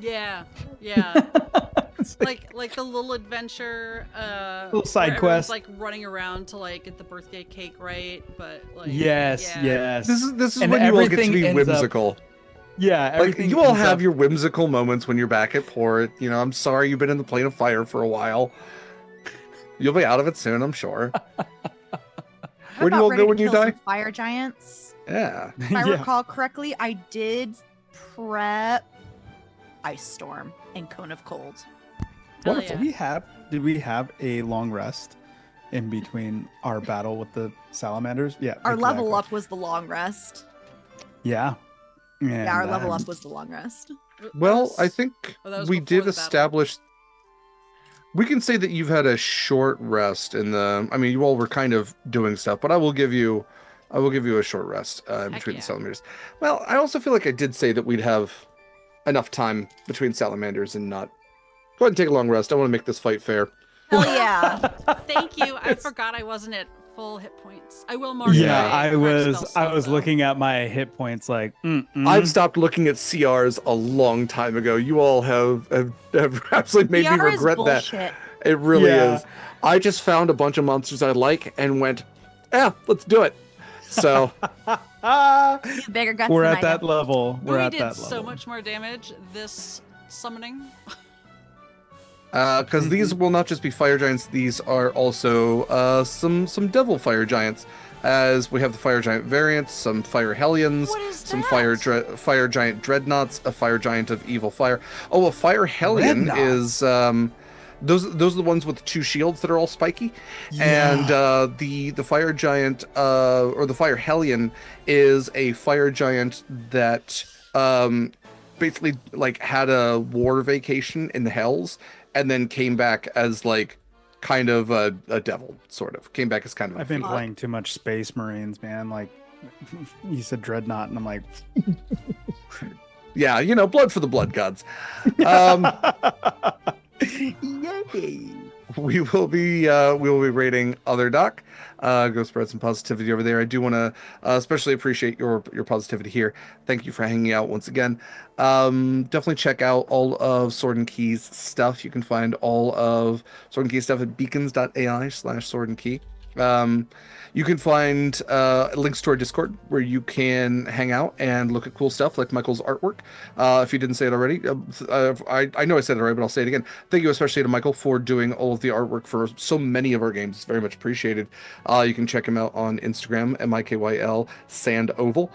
Yeah. It's like the little adventure, little side where everyone's, quest. like running around to like get the birthday cake, right? But like, Yes. This is And when you all get to everything be ends up- whimsical. Yeah, Like everything you all ends have up- your whimsical moments when you're back at port. You know, I'm sorry you've been in the plane of fire for a while. You'll be out of it soon, I'm sure. I'm Where do you about all ready go to when you kill some die? fire giants. Yeah. If I Yeah. recall correctly, I did prep Ice Storm and Cone of Cold. Hell Wonderful. yeah. Did we have a long rest in between our battle with the salamanders? Yeah. Our level exactly. up was the long rest. Yeah. Yeah, our And, level up was the long rest. Well, I think Oh, that was we before did the battle. establish. We can say that you've had a short rest in the. I mean, you all were kind of doing stuff, but I will give you a short rest in between yeah. the salamanders. Well, I also feel like I did say that we'd have enough time between salamanders and not. Go ahead and take a long rest. I want to make this fight fair. Hell yeah. Thank you. I forgot I wasn't at full hit points. I will mark. Yeah, my I current was spell slot, though. looking at my hit points like I've stopped looking at CRs a long time ago. You all have absolutely made me PR is regret that. bullshit. It really Yeah. is. I just found a bunch of monsters I like and went, yeah, let's do it. So Bigger guts we're than at I that do. level. We're We at did that so level. much more damage this summoning. because these will not just be fire giants, these are also some devil fire giants, as we have the fire giant variants, some fire hellions, What is some that? fire giant dreadnoughts, a fire giant of evil fire. Oh, a fire hellion Dreadnoughts. is those are the ones with two shields that are all spiky, and the fire giant or the fire hellion is a fire giant that basically like had a war vacation in the hells and then came back as like kind of a devil, sort of came back as kind of a I've been fiend. playing too much Space Marines, man. Like you said dreadnought and I'm like Yeah, you know, blood for the blood gods. yay. We will be rating Other Doc. Go spread some positivity over there. I do want to especially appreciate your positivity here. Thank you for hanging out once again. Definitely check out all of Sword and Key's stuff. You can find all of Sword and Key stuff at beacons.ai/Sword and Key. You can find links to our Discord where you can hang out and look at cool stuff like Michael's artwork. If you didn't say it already, I know I said it already, but I'll say it again. Thank you especially to Michael for doing all of the artwork for so many of our games. It's very much appreciated. You can check him out on Instagram, Mikyl Sandoval.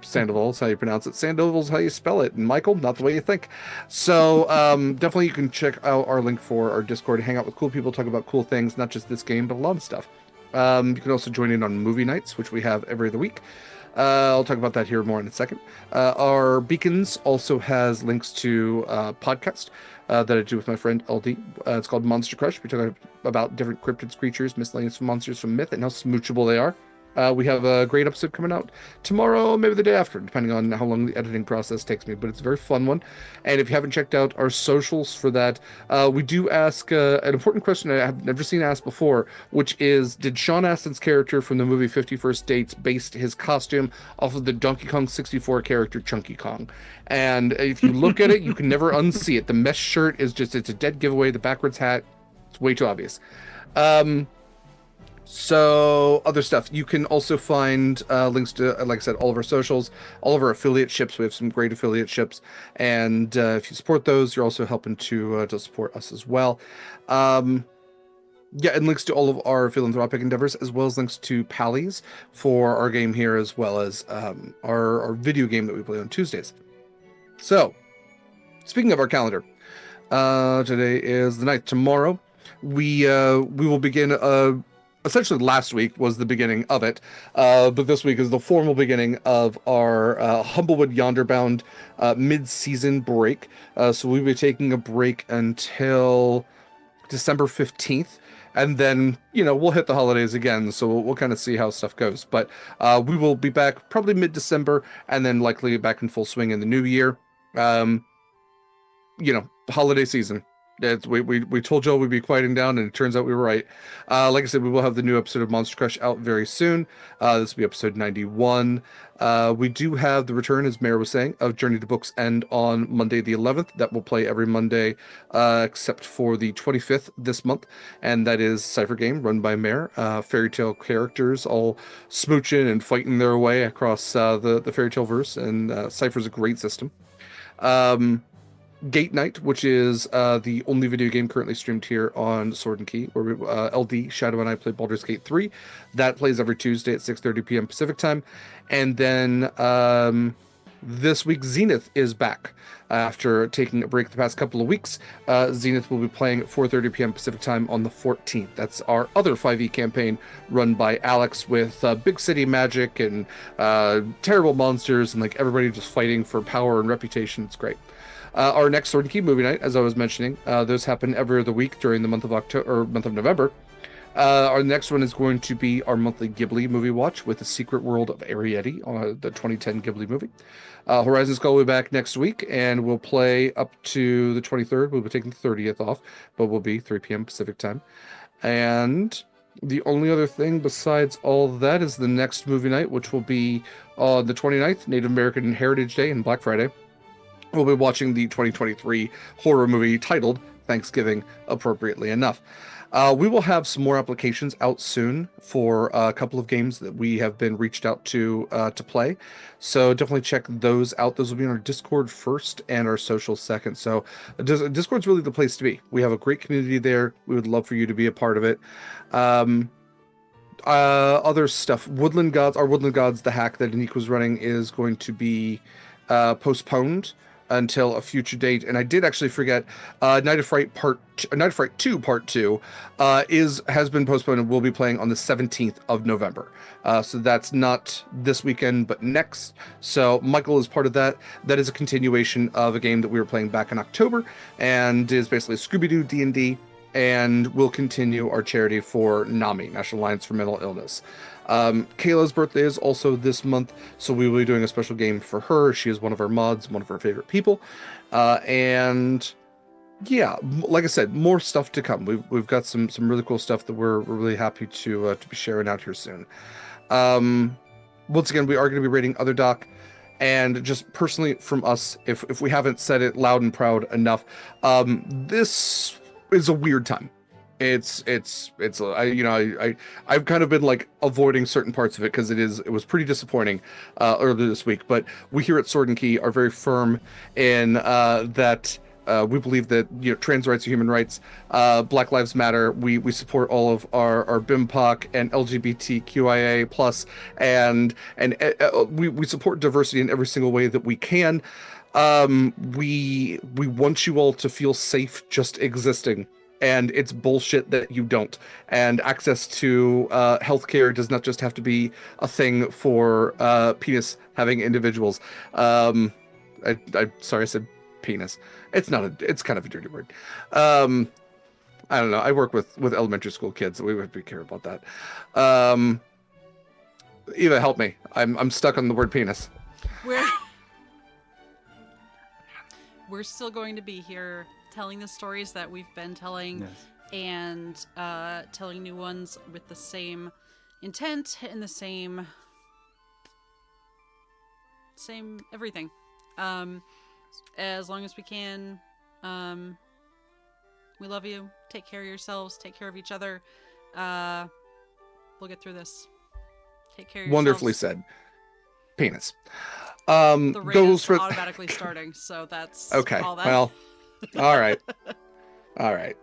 Sandoval is how you pronounce it. Sandoval is how you spell it. And Michael, not the way you think. So definitely you can check out our link for our Discord, hang out with cool people, talk about cool things, not just this game, but a lot of stuff. You can also join in on movie nights, which we have every other week. I'll talk about that here more in a second. Our Beacons also has links to podcast that I do with my friend LD. It's called Monster Crush. We talk about different cryptids, creatures, miscellaneous monsters from myth, and how smoochable they are. We have a great episode coming out tomorrow, maybe the day after, depending on how long the editing process takes me, but it's a very fun one. And if you haven't checked out our socials for that, we do ask an important question I have never seen asked before, which is, did Sean Astin's character from the movie 50 First Dates based his costume off of the Donkey Kong 64 character Chunky Kong? And if you look at it, you can never unsee it. The mesh shirt is just, it's a dead giveaway. The backwards hat, it's way too obvious. So other stuff, you can also find links to, like I said, all of our socials, all of our affiliate ships. We have some great affiliate ships, and if you support those, you're also helping to support us as well. Yeah, and links to all of our philanthropic endeavors, as well as links to Pallies for our game here, as well as our video game that we play on Tuesdays. So, speaking of our calendar, today is the 9th. Tomorrow, we will begin. Essentially, last week was the beginning of it, but this week is the formal beginning of our Humblewood Yonderbound mid-season break. So we'll be taking a break until December 15th. And then, we'll hit the holidays again, so we'll kind of see how stuff goes. But we will be back probably mid-December, and then likely back in full swing in the new year. Holiday season. We told y'all we'd be quieting down, and it turns out we were right. Like I said, we will have the new episode of Monster Crush out very soon. This will be episode 91. We do have the return, as Mare was saying, of Journey to Book's End on Monday the 11th. That will play every Monday, except for the 25th this month, and that is Cypher Game, run by Mare. Fairy tale characters all smooching and fighting their way across the fairy tale verse, and Cypher's a great system. Gate Night, which is the only video game currently streamed here on Sword and Key, where LD, Shadow, and I play Baldur's Gate 3. That plays every Tuesday at 6:30 p.m. Pacific time. And then this week, Zenith is back. After taking a break the past couple of weeks, Zenith will be playing at 4:30 p.m. Pacific time on the 14th. That's our other 5e campaign run by Alex, with big city magic and terrible monsters and everybody just fighting for power and reputation. It's great. Our next Sword and Key movie night, as I was mentioning, those happen every other week during the month of November. Our next one is going to be our monthly Ghibli movie watch with The Secret World of Arrietty, the 2010 Ghibli movie. Horizon Skull will be back next week, and we'll play up to the 23rd. We'll be taking the 30th off, but we'll be 3 p.m. Pacific time. And the only other thing besides all that is the next movie night, which will be on the 29th, Native American Heritage Day and Black Friday. We'll be watching the 2023 horror movie titled Thanksgiving, appropriately enough. We will have some more applications out soon for a couple of games that we have been reached out to play. So definitely check those out. Those will be on our Discord first and our social second. So Discord's really the place to be. We have a great community there. We would love for you to be a part of it. Other stuff. Woodland Gods, the hack that Anik was running, is going to be postponed until a future date. And I did actually forget, Night of Fright 2 Part 2 has been postponed and will be playing on the 17th of November. So that's not this weekend, but next. So Mikyl is part of that. That is a continuation of a game that we were playing back in October, and is basically Scooby-Doo D&D, and we'll continue our charity for NAMI, National Alliance for Mental Illness. Kaila's birthday is also this month, so we will be doing a special game for her. She is one of our mods, one of our favorite people. And yeah, like I said, more stuff to come. We've got some really cool stuff that we're really happy to be sharing out here soon. Once again, we are going to be rating Other Doc. And just personally from us, if we haven't said it loud and proud enough, this is a weird time. I've kind of been avoiding certain parts of it because it was pretty disappointing earlier this week. But we here at Sword and Key are very firm in that we believe that trans rights are human rights. Black Lives Matter. We support all of our BIMPOC and LGBTQIA plus, and we support diversity in every single way that we can. We want you all to feel safe just existing. And it's bullshit that you don't. And access to healthcare does not just have to be a thing for penis having individuals. I'm sorry, I said penis. It's not. It's kind of a dirty word. I don't know. I work with elementary school kids, so we would be care about that. Eva, help me. I'm stuck on the word penis. We're still going to be here telling the stories that we've been telling, yes, and telling new ones with the same intent and the same everything. As long as we can. We love you. Take care of yourselves. Take care of each other. We'll get through this. Take care of yourselves. Wonderfully said. Penis. The rate is for automatically starting, so that's okay. all that. Well, all right.